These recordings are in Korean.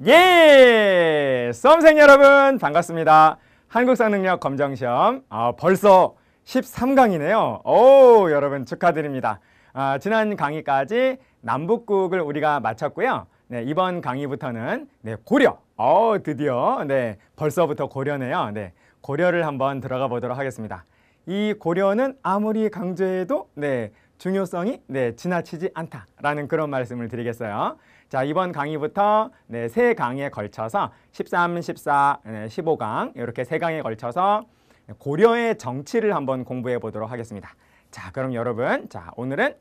예! 수험생 여러분 반갑습니다. 한국사능력 검정시험 벌써 13강이네요. 오, 여러분 축하드립니다. 지난 강의까지 남북국을 우리가 마쳤고요. 네, 이번 강의부터는 고려. 드디어 벌써부터 고려네요. 고려를 한번 들어가 보도록 하겠습니다. 이 고려는 아무리 강조해도 중요성이 지나치지 않다라는 그런 말씀을 드리겠어요. 자, 이번 강의부터 세 강에 걸쳐서 13, 14, 15강 이렇게 세 강에 걸쳐서 고려의 정치를 한번 공부해 보도록 하겠습니다. 자, 그럼 여러분, 자, 오늘은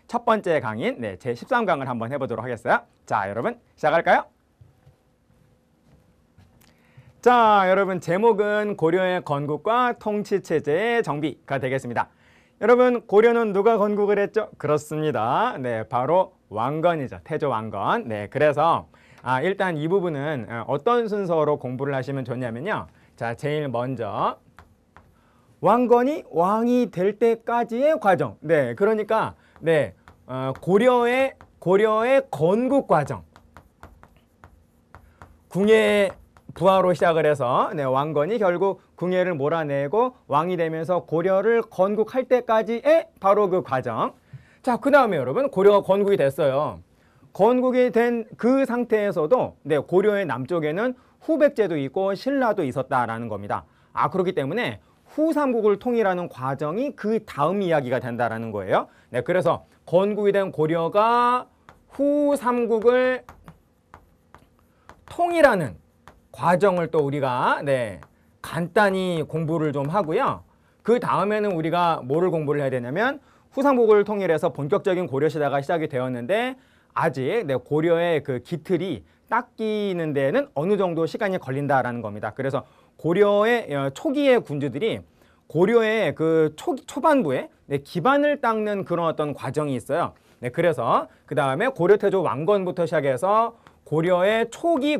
첫 번째 강인 제 13강을 한번 해보도록 하겠어요. 자, 여러분 시작할까요? 자, 여러분 제목은 고려의 건국과 통치체제의 정비가 되겠습니다. 여러분, 고려는 누가 건국을 했죠? 그렇습니다. 바로 왕건이죠. 태조 왕건. 그래서 일단 이 부분은 어떤 순서로 공부를 하시면 좋냐면요. 자, 제일 먼저 왕건이 왕이 될 때까지의 과정. 그러니까 고려의 건국 과정. 궁예 부하로 시작을 해서 왕건이 결국 궁예를 몰아내고 왕이 되면서 고려를 건국할 때까지의 바로 그 과정. 자, 그 다음에 여러분 고려가 건국이 됐어요. 건국이 된 그 상태에서도 고려의 남쪽에는 후백제도 있고 신라도 있었다라는 겁니다. 그렇기 때문에 후삼국을 통일하는 과정이 그 다음 이야기가 된다라는 거예요. 그래서 건국이 된 고려가 후삼국을 통일하는 과정을 또 우리가 간단히 공부를 좀 하고요. 그 다음에는 우리가 뭐를 공부를 해야 되냐면 후삼국을 통일해서 본격적인 고려시대가 시작이 되었는데 아직 고려의 그 기틀이 닦이는 데에는 어느 정도 시간이 걸린다라는 겁니다. 그래서 고려의 초기의 군주들이 고려의 그 초반부에 기반을 닦는 그런 어떤 과정이 있어요. 그래서 그 다음에 고려태조 왕건부터 시작해서 고려의 초기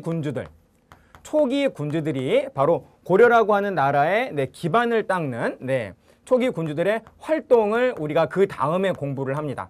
군주들이 바로 고려라고 하는 나라의 기반을 닦는 초기 군주들의 활동을 우리가 그 다음에 공부를 합니다.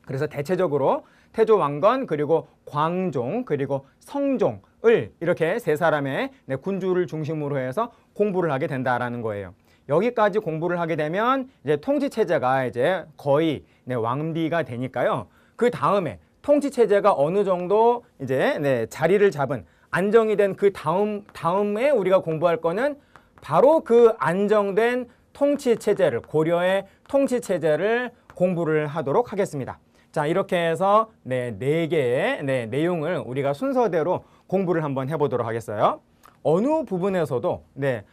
그래서 대체적으로 태조 왕건 그리고 광종 그리고 성종을 이렇게 세 사람의 군주를 중심으로 해서 공부를 하게 된다라는 거예요. 여기까지 공부를 하게 되면 이제 통치 체제가 이제 거의 왕비가 되니까요. 그 다음에 통치 체제가 어느 정도 이제 자리를 잡은 안정이 된 그 다음에 우리가 공부할 거는 바로 그 안정된 통치 체제를 고려의 통치 체제를 공부를 하도록 하겠습니다. 자, 이렇게 해서 네 개의 내용을 우리가 순서대로 공부를 한번 해보도록 하겠어요. 어느 부분에서도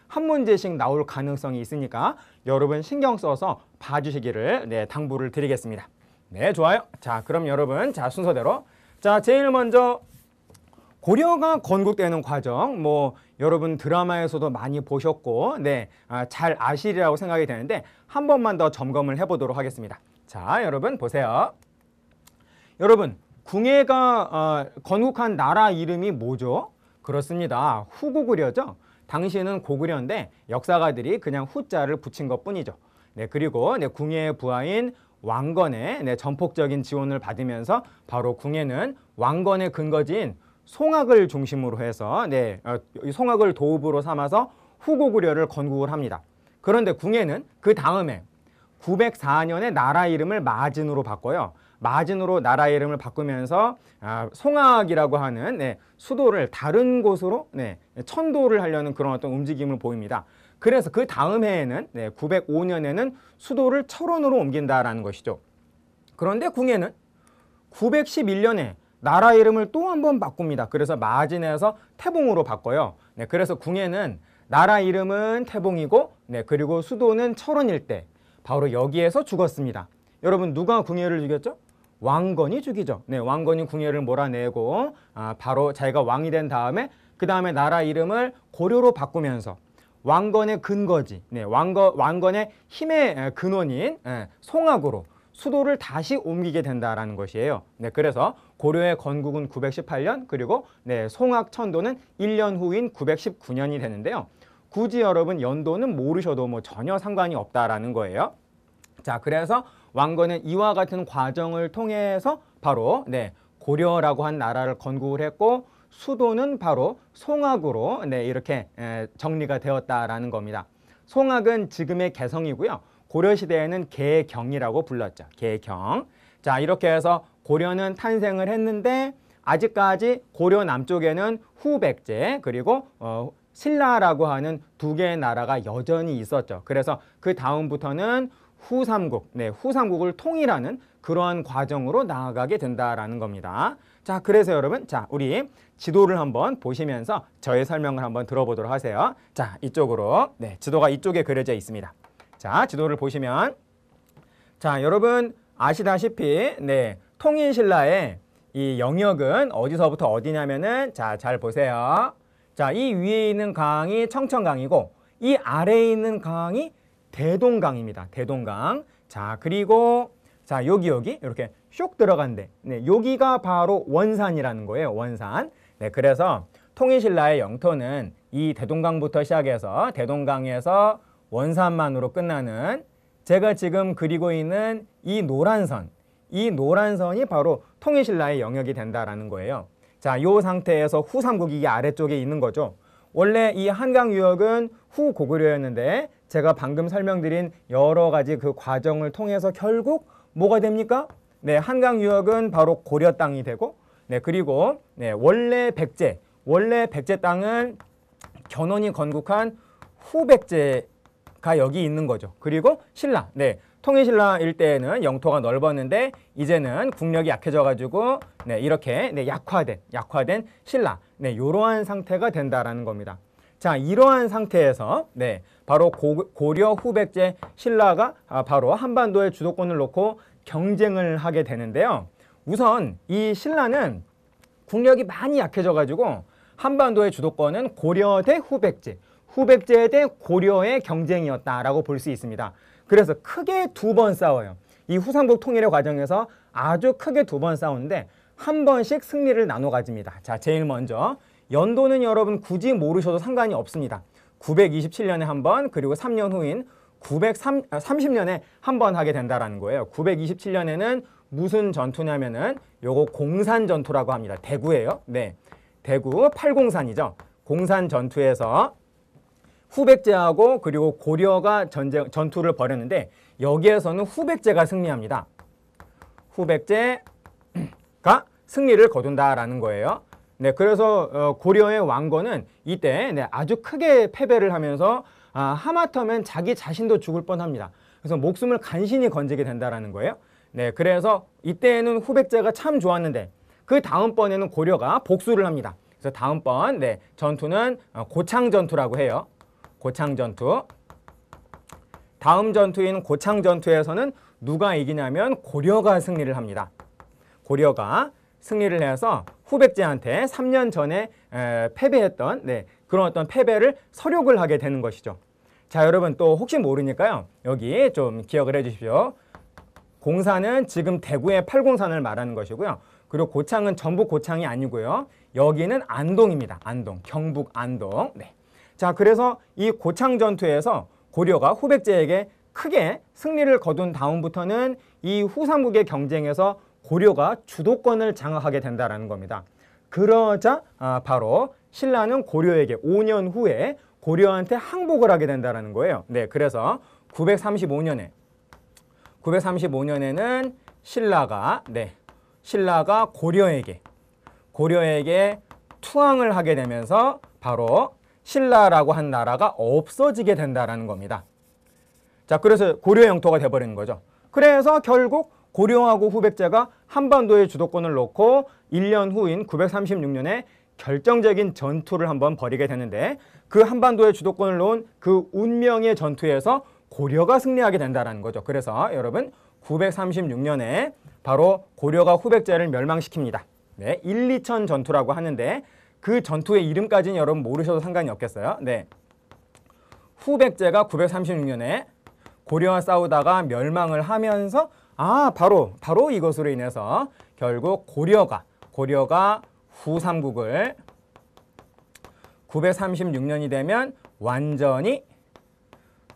한 문제씩 나올 가능성이 있으니까 여러분 신경 써서 봐주시기를 당부를 드리겠습니다. 네, 좋아요. 자, 그럼 여러분 순서대로 자, 제일 먼저 고려가 건국되는 과정, 여러분 드라마에서도 많이 보셨고 잘 아시리라고 생각이 되는데 한 번만 더 점검을 해보도록 하겠습니다. 자, 여러분 보세요. 여러분, 궁예가 건국한 나라 이름이 뭐죠? 그렇습니다. 후고구려죠. 당시에는 고구려인데 역사가들이 그냥 후자를 붙인 것뿐이죠. 그리고 궁예의 부하인 왕건의 전폭적인 지원을 받으면서 바로 궁예는 왕건의 근거지인 송악을 중심으로 해서 송악을 도읍으로 삼아서 후고구려를 건국을 합니다. 그런데 궁예는 그 다음에 904년에 나라 이름을 마진으로 바꿔요. 마진으로 나라 이름을 바꾸면서 송악이라고 하는 수도를 다른 곳으로 천도를 하려는 그런 어떤 움직임을 보입니다. 그래서 그 다음 해에는 905년에는 수도를 철원으로 옮긴다라는 것이죠. 그런데 궁예는 911년에 나라 이름을 또 한 번 바꿉니다. 그래서 마진에서 태봉으로 바꿔요. 그래서 궁예는 나라 이름은 태봉이고 그리고 수도는 철원일 때 바로 여기에서 죽었습니다. 여러분, 누가 궁예를 죽였죠? 왕건이 죽이죠. 왕건이 궁예를 몰아내고 바로 자기가 왕이 된 다음에 그 다음에 나라 이름을 고려로 바꾸면서 왕건의 근거지, 왕건의 힘의 근원인 송악으로 수도를 다시 옮기게 된다라는 것이에요. 그래서 고려의 건국은 918년 그리고 송악 천도는 1년 후인 919년이 되는데요. 굳이 여러분 연도는 모르셔도 전혀 상관이 없다라는 거예요. 자, 그래서 왕건은 이와 같은 과정을 통해서 바로 고려라고 한 나라를 건국을 했고 수도는 바로 송악으로 네, 이렇게 정리가 되었다라는 겁니다. 송악은 지금의 개성이고요. 고려시대에는 개경이라고 불렀죠. 개경. 자, 이렇게 해서 고려는 탄생을 했는데 아직까지 고려 남쪽에는 후백제 그리고 신라라고 하는 두 개의 나라가 여전히 있었죠. 그래서 그 다음부터는 후삼국, 네, 후삼국을 통일하는 그러한 과정으로 나아가게 된다라는 겁니다. 자, 그래서 여러분, 자, 우리 지도를 한번 보시면서 저의 설명을 한번 들어보도록 하세요. 자, 이쪽으로, 네, 지도가 이쪽에 그려져 있습니다. 자, 지도를 보시면, 자, 여러분 아시다시피, 네, 통일신라의 이 영역은 어디서부터 어디냐면은, 자, 잘 보세요. 자, 이 위에 있는 강이 청천강이고, 이 아래에 있는 강이 대동강입니다. 대동강. 자, 그리고 자, 여기 이렇게 슉 들어간대. 네, 여기가 바로 원산이라는 거예요. 원산. 네, 그래서 통일신라의 영토는 이 대동강부터 시작해서 대동강에서 원산만으로 끝나는 제가 지금 그리고 있는 이 노란 선. 이 노란 선이 바로 통일신라의 영역이 된다라는 거예요. 자, 이 상태에서 후삼국이 이 아래쪽에 있는 거죠. 원래 이 한강 유역은 후고구려였는데 제가 방금 설명드린 여러 가지 그 과정을 통해서 결국 뭐가 됩니까? 네, 한강 유역은 바로 고려 땅이 되고, 네, 그리고 네, 원래 백제 땅은 견훤이 건국한 후백제가 여기 있는 거죠. 그리고 신라, 네, 통일신라 일대에는 영토가 넓었는데 이제는 국력이 약해져가지고 네, 이렇게 네, 약화된 신라, 네, 이러한 상태가 된다라는 겁니다. 자, 이러한 상태에서 네, 바로 고려 후백제 신라가 바로 한반도의 주도권을 놓고 경쟁을 하게 되는데요. 우선 이 신라는 국력이 많이 약해져가지고 한반도의 주도권은 고려 대 후백제, 후백제 대 고려의 경쟁이었다라고 볼 수 있습니다. 그래서 크게 두 번 싸워요. 이 후삼국 통일의 과정에서 아주 크게 두 번 싸우는데 한 번씩 승리를 나눠 가집니다. 자, 제일 먼저 연도는 여러분 굳이 모르셔도 상관이 없습니다. 927년에 한 번, 그리고 3년 후인 930년에 한 번 하게 된다라는 거예요. 927년에는 무슨 전투냐면은 요거 공산 전투라고 합니다. 대구예요. 네, 대구 팔공산이죠. 공산 전투에서 후백제하고 그리고 고려가 전투를 벌였는데 여기에서는 후백제가 승리합니다. 후백제가 승리를 거둔다라는 거예요. 네, 그래서 고려의 왕건은 이때 네, 아주 크게 패배를 하면서 하마터면 자기 자신도 죽을 뻔합니다. 그래서 목숨을 간신히 건지게 된다라는 거예요. 네, 그래서 이때는 후백제가 참 좋았는데 그 다음번에는 고려가 복수를 합니다. 그래서 다음번 네, 전투는 고창전투라고 해요. 고창전투. 다음 전투인 고창전투에서는 누가 이기냐면 고려가 승리를 합니다. 고려가 승리를 해서 후백제한테 3년 전에 패배했던 네, 그런 어떤 패배를 서력을 하게 되는 것이죠. 자, 여러분 또 혹시 모르니까요. 여기 좀 기억을 해 주십시오. 공산은 지금 대구의 팔공산을 말하는 것이고요. 그리고 고창은 전북 고창이 아니고요. 여기는 안동입니다. 안동, 경북 안동. 네. 자, 그래서 이 고창 전투에서 고려가 후백제에게 크게 승리를 거둔 다음부터는 이 후삼국의 경쟁에서 고려가 주도권을 장악하게 된다는 겁니다. 그러자 바로 신라는 고려에게 5년 후에 고려한테 항복을 하게 된다는 거예요. 네, 그래서 935년에는 신라가 고려에게 투항을 하게 되면서 바로 신라라고 한 나라가 없어지게 된다는 겁니다. 자, 그래서 고려 영토가 돼버리는 거죠. 그래서 결국 고려하고 후백제가 한반도의 주도권을 놓고 1년 후인 936년에 결정적인 전투를 한번 벌이게 되는데 그 한반도의 주도권을 놓은 그 운명의 전투에서 고려가 승리하게 된다는 거죠. 그래서 여러분 936년에 바로 고려가 후백제를 멸망시킵니다. 네, 1~2천 전투라고 하는데 그 전투의 이름까지는 여러분 모르셔도 상관이 없겠어요. 네, 후백제가 936년에 고려와 싸우다가 멸망을 하면서 바로 이것으로 인해서 결국 고려가 후삼국을 936년이 되면 완전히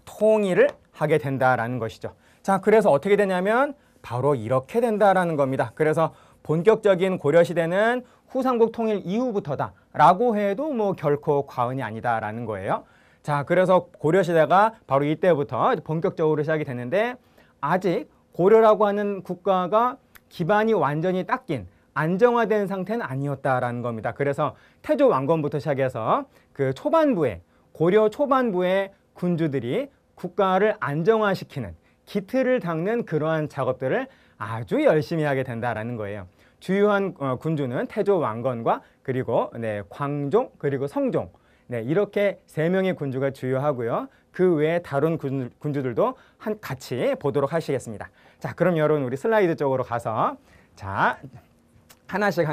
통일을 하게 된다라는 것이죠. 자, 그래서 어떻게 되냐면 바로 이렇게 된다라는 겁니다. 그래서 본격적인 고려시대는 후삼국 통일 이후부터다라고 해도 뭐 결코 과언이 아니다라는 거예요. 자, 그래서 고려시대가 바로 이때부터 본격적으로 시작이 됐는데 아직 고려라고 하는 국가가 기반이 완전히 닦인 안정화된 상태는 아니었다라는 겁니다. 그래서 태조 왕건부터 시작해서 그 초반부에 고려 초반부의 군주들이 국가를 안정화시키는 기틀을 닦는 그러한 작업들을 아주 열심히 하게 된다라는 거예요. 주요한 군주는 태조 왕건과 그리고 광종 그리고 성종 이렇게 세 명의 군주가 주요하고요. 그 외에 다른 군주들도 같이 보도록 하시겠습니다. 자, 그럼 여러분 우리 슬라이드 쪽으로 가서 자 하나씩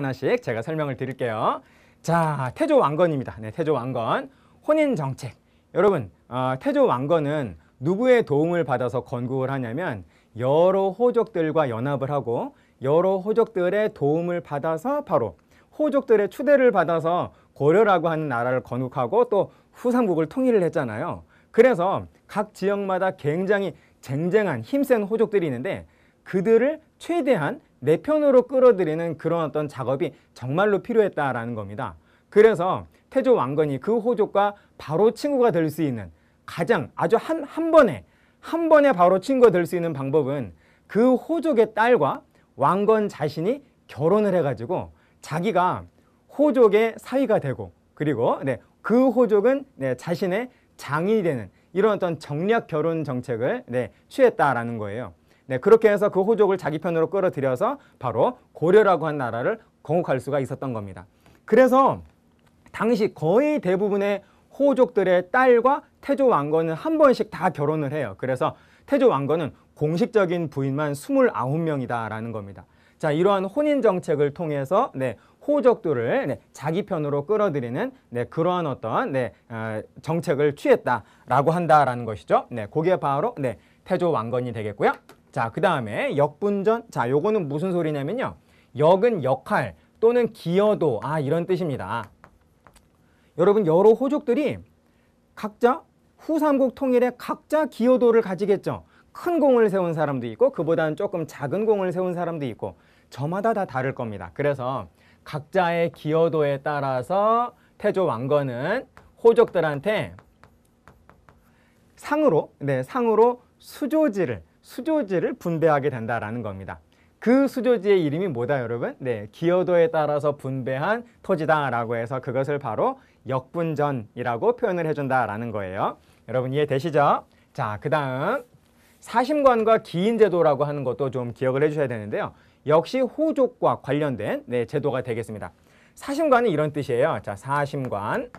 제가 설명을 드릴게요. 자, 태조 왕건입니다. 태조 왕건 혼인 정책. 여러분 태조 왕건은 누구의 도움을 받아서 건국을 하냐면 여러 호족들과 연합을 하고 여러 호족들의 도움을 받아서 바로 호족들의 추대를 받아서 고려라고 하는 나라를 건국하고 또 후삼국을 통일을 했잖아요. 그래서 각 지역마다 굉장히 쟁쟁한 힘센 호족들이 있는데 그들을 최대한 내 편으로 끌어들이는 그런 어떤 작업이 정말로 필요했다라는 겁니다. 그래서 태조 왕건이 그 호족과 바로 친구가 될 수 있는 가장 아주 한 번에 바로 친구가 될 수 있는 방법은 그 호족의 딸과 왕건 자신이 결혼을 해가지고 자기가 호족의 사위가 되고 그리고 그 호족은 자신의 장인이 되는 이런 어떤 정략 결혼 정책을 취했다라는 거예요. 그렇게 해서 그 호족을 자기 편으로 끌어들여서 바로 고려라고 한 나라를 건국할 수가 있었던 겁니다. 그래서 당시 거의 대부분의 호족들의 딸과 태조 왕건은 한 번씩 다 결혼을 해요. 그래서 태조 왕건은 공식적인 부인만 29명이다라는 겁니다. 자, 이러한 혼인 정책을 통해서 호족들을 자기 편으로 끌어들이는 그러한 어떤 정책을 취했다라고 한다라는 것이죠. 그게 바로 태조 왕건이 되겠고요. 자, 그 다음에 역분전. 자, 요거는 무슨 소리냐면요. 역은 역할 또는 기여도 이런 뜻입니다. 여러분 여러 호족들이 각자 후삼국 통일에 각자 기여도를 가지겠죠. 큰 공을 세운 사람도 있고 그보다는 조금 작은 공을 세운 사람도 있고 저마다 다 다를 겁니다. 그래서 각자의 기여도에 따라서 태조 왕건은 호족들한테 상으로 수조지를 분배하게 된다라는 겁니다. 그 수조지의 이름이 뭐다 여러분? 기여도에 따라서 분배한 토지다라고 해서 그것을 바로 역분전이라고 표현을 해준다라는 거예요. 여러분 이해되시죠? 자, 그 다음 사심관과 기인제도라고 하는 것도 좀 기억을 해주셔야 되는데요. 역시 호족과 관련된 제도가 되겠습니다. 사심관은 이런 뜻이에요. 자, 사심관.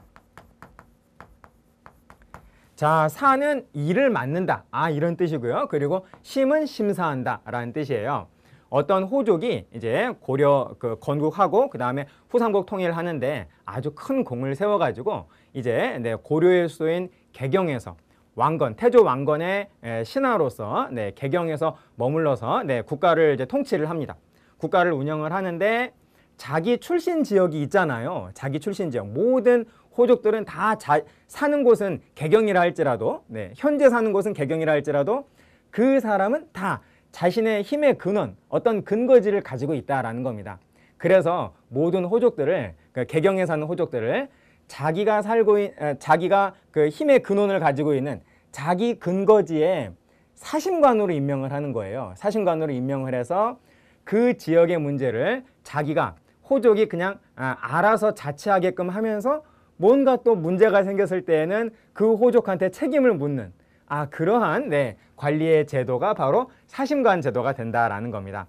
자, 사는 일을 맡는다. 이런 뜻이고요. 그리고 심은 심사한다 라는 뜻이에요. 어떤 호족이 이제 고려 건국하고 그 다음에 후삼국 통일하는데 아주 큰 공을 세워가지고 이제 고려의 수도인 개경에서 왕건, 태조 왕건의 신하로서 개경에서 머물러서 국가를 이제 통치를 합니다. 국가를 운영을 하는데 자기 출신 지역이 있잖아요. 자기 출신 지역. 모든 호족들은 다 사는 곳은 개경이라 할지라도 현재 사는 곳은 개경이라 할지라도 그 사람은 다 자신의 힘의 근원, 어떤 근거지를 가지고 있다라는 겁니다. 그래서 모든 호족들을 개경에 사는 호족들을 자기가 그 힘의 근원을 가지고 있는 자기 근거지에 사심관으로 임명을 하는 거예요. 사심관으로 임명을 해서 그 지역의 문제를 자기가 호족이 그냥 알아서 자치하게끔 하면서 뭔가 또 문제가 생겼을 때에는 그 호족한테 책임을 묻는 그러한 관리의 제도가 바로 사심관 제도가 된다라는 겁니다.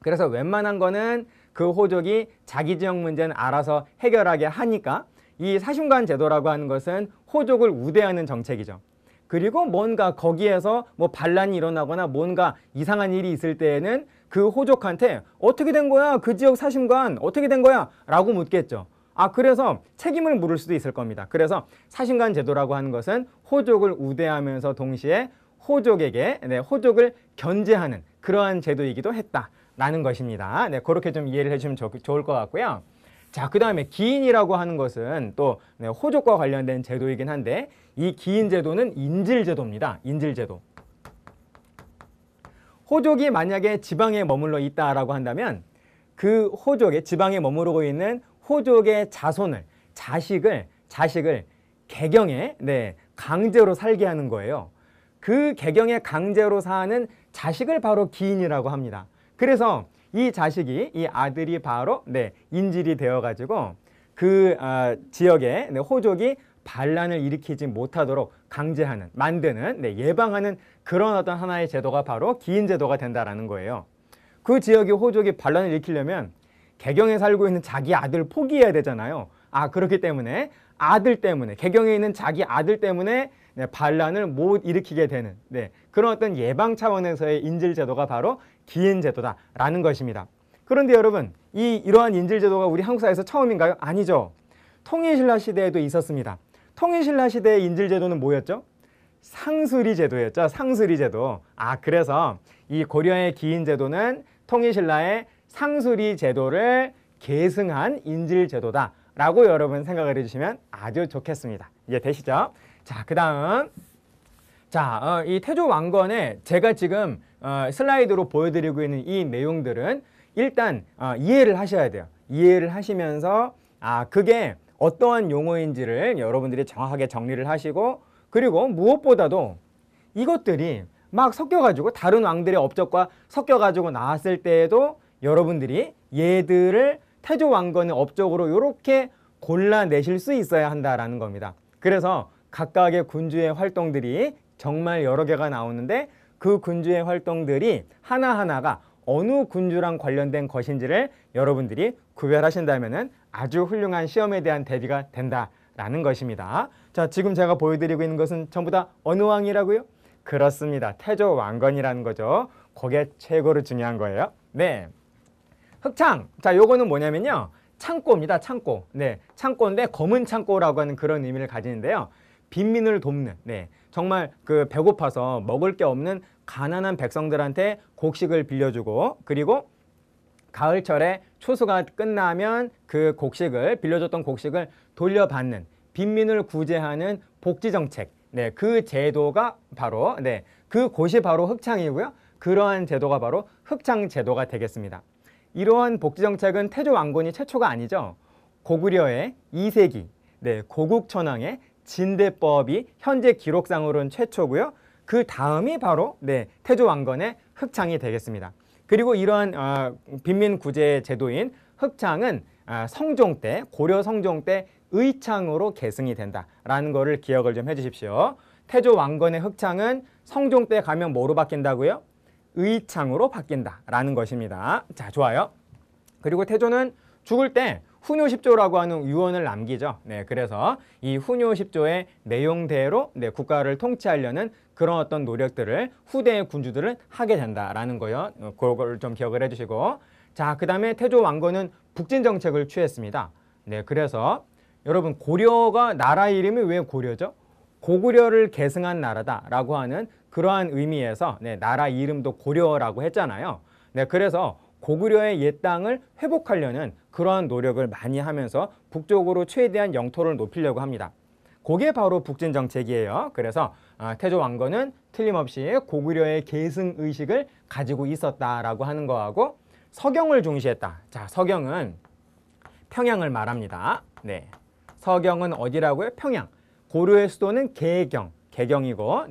그래서 웬만한 거는 그 호족이 자기 지역 문제는 알아서 해결하게 하니까 이 사심관 제도라고 하는 것은 호족을 우대하는 정책이죠. 그리고 뭔가 거기에서 뭐 반란이 일어나거나 뭔가 이상한 일이 있을 때에는 그 호족한테 어떻게 된 거야? 그 지역 사심관 어떻게 된 거야? 라고 묻겠죠. 그래서 책임을 물을 수도 있을 겁니다. 그래서 사심관 제도라고 하는 것은 호족을 우대하면서 동시에 호족에게 호족을 견제하는 그러한 제도이기도 했다라는 것입니다. 그렇게 좀 이해를 해주시면 좋을 것 같고요. 자, 그 다음에 기인이라고 하는 것은 또 호족과 관련된 제도이긴 한데 이 기인 제도는 인질제도입니다. 인질제도. 호족이 만약에 지방에 머물러 있다라고 한다면 그 호족의 지방에 머무르고 있는 호족의 자손을 자식을 개경에 강제로 살게 하는 거예요. 그 개경에 강제로 사는 자식을 바로 기인이라고 합니다. 그래서 이 자식이 이 아들이 바로 인질이 되어 가지고 그 지역의 호족이 반란을 일으키지 못하도록 강제하는 만드는 예방하는 그런 어떤 하나의 제도가 바로 기인 제도가 된다라는 거예요. 그 지역의 호족이 반란을 일으키려면 개경에 살고 있는 자기 아들을 포기해야 되잖아요. 그렇기 때문에 개경에 있는 자기 아들 때문에 반란을 못 일으키게 되는 그런 어떤 예방 차원에서의 인질 제도가 바로 기인 제도다라는 것입니다. 그런데 여러분, 이러한 인질 제도가 우리 한국 사회에서 처음인가요? 아니죠. 통일신라 시대에도 있었습니다. 통일신라 시대의 인질 제도는 뭐였죠? 상수리 제도였죠. 상수리 제도. 그래서 이 고려의 기인 제도는 통일신라의 상수리 제도를 계승한 인질 제도다라고 여러분 생각을 해주시면 아주 좋겠습니다. 이해 되시죠? 자, 그 다음. 이 태조 왕건에 제가 지금 슬라이드로 보여드리고 있는 이 내용들은 일단 이해를 하셔야 돼요. 이해를 하시면서 그게 어떠한 용어인지를 여러분들이 정확하게 정리를 하시고, 그리고 무엇보다도 이것들이 막 섞여가지고 다른 왕들의 업적과 섞여가지고 나왔을 때에도 여러분들이 얘들을 태조 왕건의 업적으로 이렇게 골라내실 수 있어야 한다라는 겁니다. 그래서 각각의 군주의 활동들이 정말 여러 개가 나오는데 그 군주의 활동들이 하나하나가 어느 군주랑 관련된 것인지를 여러분들이 구별하신다면 아주 훌륭한 시험에 대한 대비가 된다라는 것입니다. 자, 지금 제가 보여드리고 있는 것은 전부 다 어느 왕이라고요? 그렇습니다. 태조 왕건이라는 거죠. 그게 최고로 중요한 거예요. 네. 흑창. 자, 요거는 뭐냐면요. 창고입니다. 창고. 창고인데 검은 창고라고 하는 그런 의미를 가지는데요. 빈민을 돕는, 정말 그 배고파서 먹을 게 없는 가난한 백성들한테 곡식을 빌려주고, 그리고 가을철에 추수가 끝나면 그 빌려줬던 곡식을 돌려받는, 빈민을 구제하는 복지정책, 그 제도가 바로, 그곳이 바로 흑창이고요. 그러한 제도가 바로 흑창제도가 되겠습니다. 이러한 복지정책은 태조 왕건이 최초가 아니죠. 고구려의 2세기, 고국천왕의 진대법이 현재 기록상으로는 최초고요. 그 다음이 바로 태조 왕건의 흑창이 되겠습니다. 그리고 이러한 빈민 구제 제도인 흑창은 성종 때, 고려 성종 때 의창으로 계승이 된다라는 거를 기억을 좀 해주십시오. 태조 왕건의 흑창은 성종 때 가면 뭐로 바뀐다고요? 의창으로 바뀐다라는 것입니다. 자, 좋아요. 그리고 태조는 죽을 때 훈요 10조라고 하는 유언을 남기죠. 그래서 이 훈요 10조의 내용대로 국가를 통치하려는 그런 어떤 노력들을 후대의 군주들은 하게 된다라는 거요. 그걸 좀 기억을 해주시고, 자, 그 다음에 태조 왕건은 북진 정책을 취했습니다. 그래서 여러분, 고려가 나라 이름이 왜 고려죠? 고구려를 계승한 나라다라고 하는 그러한 의미에서 나라 이름도 고려라고 했잖아요. 그래서 고구려의 옛 땅을 회복하려는 그러한 노력을 많이 하면서 북쪽으로 최대한 영토를 높이려고 합니다. 그게 바로 북진 정책이에요. 그래서 태조 왕건은 틀림없이 고구려의 계승 의식을 가지고 있었다라고 하는 거하고, 서경을 중시했다. 자, 서경은 평양을 말합니다. 서경은 어디라고요? 평양. 고려의 수도는 개경이고,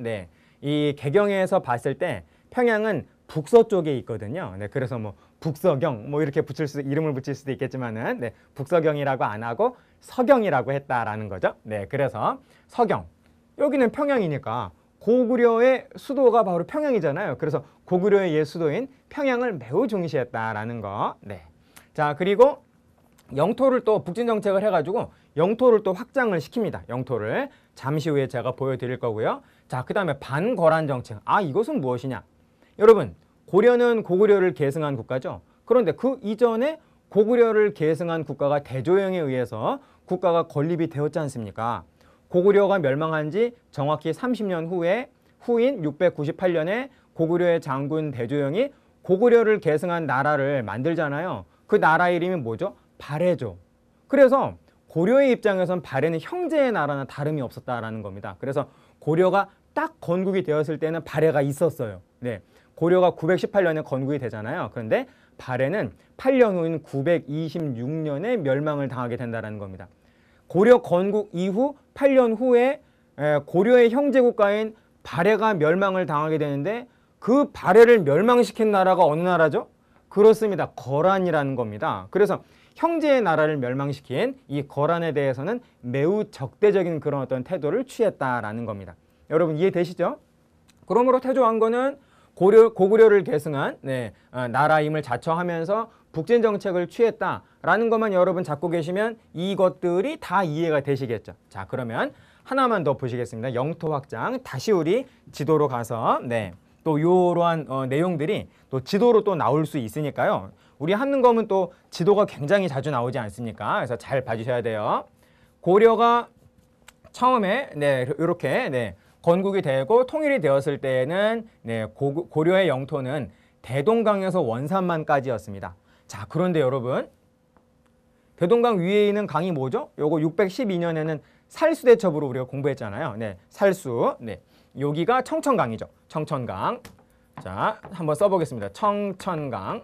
이 개경에서 봤을 때 평양은 북서쪽에 있거든요. 그래서 뭐 북서경 이렇게 이름을 붙일 수도 있겠지만은 북서경이라고 안 하고 서경이라고 했다라는 거죠. 그래서 서경. 여기는 평양이니까 고구려의 수도가 바로 평양이잖아요. 그래서 고구려의 옛 수도인 평양을 매우 중시했다라는 거. 자, 그리고 영토를 또 북진 정책을 해가지고 영토를 또 확장을 시킵니다. 영토를 잠시 후에 제가 보여드릴 거고요. 자, 그 다음에 반거란 정책. 이것은 무엇이냐? 여러분, 고려는 고구려를 계승한 국가죠. 그런데 그 이전에 고구려를 계승한 국가가 대조영에 의해서 국가가 건립이 되었지 않습니까? 고구려가 멸망한 지 정확히 30년 후인 698년에 고구려의 장군 대조영이 고구려를 계승한 나라를 만들잖아요. 그 나라 이름이 뭐죠? 발해죠. 그래서 고려의 입장에선 발해는 형제의 나라나 다름이 없었다라는 겁니다. 그래서 고려가 딱 건국이 되었을 때는 발해가 있었어요. 고려가 918년에 건국이 되잖아요. 그런데 발해는 8년 후인 926년에 멸망을 당하게 된다는 겁니다. 고려 건국 이후 8년 후에 고려의 형제국가인 발해가 멸망을 당하게 되는데 그 발해를 멸망시킨 나라가 어느 나라죠? 그렇습니다. 거란이라는 겁니다. 그래서 형제의 나라를 멸망시킨 이 거란에 대해서는 매우 적대적인 그런 어떤 태도를 취했다라는 겁니다. 여러분 이해되시죠? 그러므로 태조왕건은 고구려를 계승한 나라임을 자처하면서 북진 정책을 취했다라는 것만 여러분 잡고 계시면 이것들이 다 이해가 되시겠죠. 자, 그러면 하나만 더 보시겠습니다. 영토 확장. 다시 우리 지도로 가서 또 이러한 내용들이 또 지도로 또 나올 수 있으니까요. 우리 한능검은 또 지도가 굉장히 자주 나오지 않습니까? 그래서 잘 봐주셔야 돼요. 고려가 처음에 이렇게 건국이 되고 통일이 되었을 때에는 고려의 영토는 대동강에서 원산만까지였습니다. 자, 그런데 여러분 대동강 위에 있는 강이 뭐죠? 요거 612년에는 살수대첩으로 우리가 공부했잖아요. 살수. 여기가 청천강이죠. 청천강. 자, 한번 써보겠습니다. 청천강.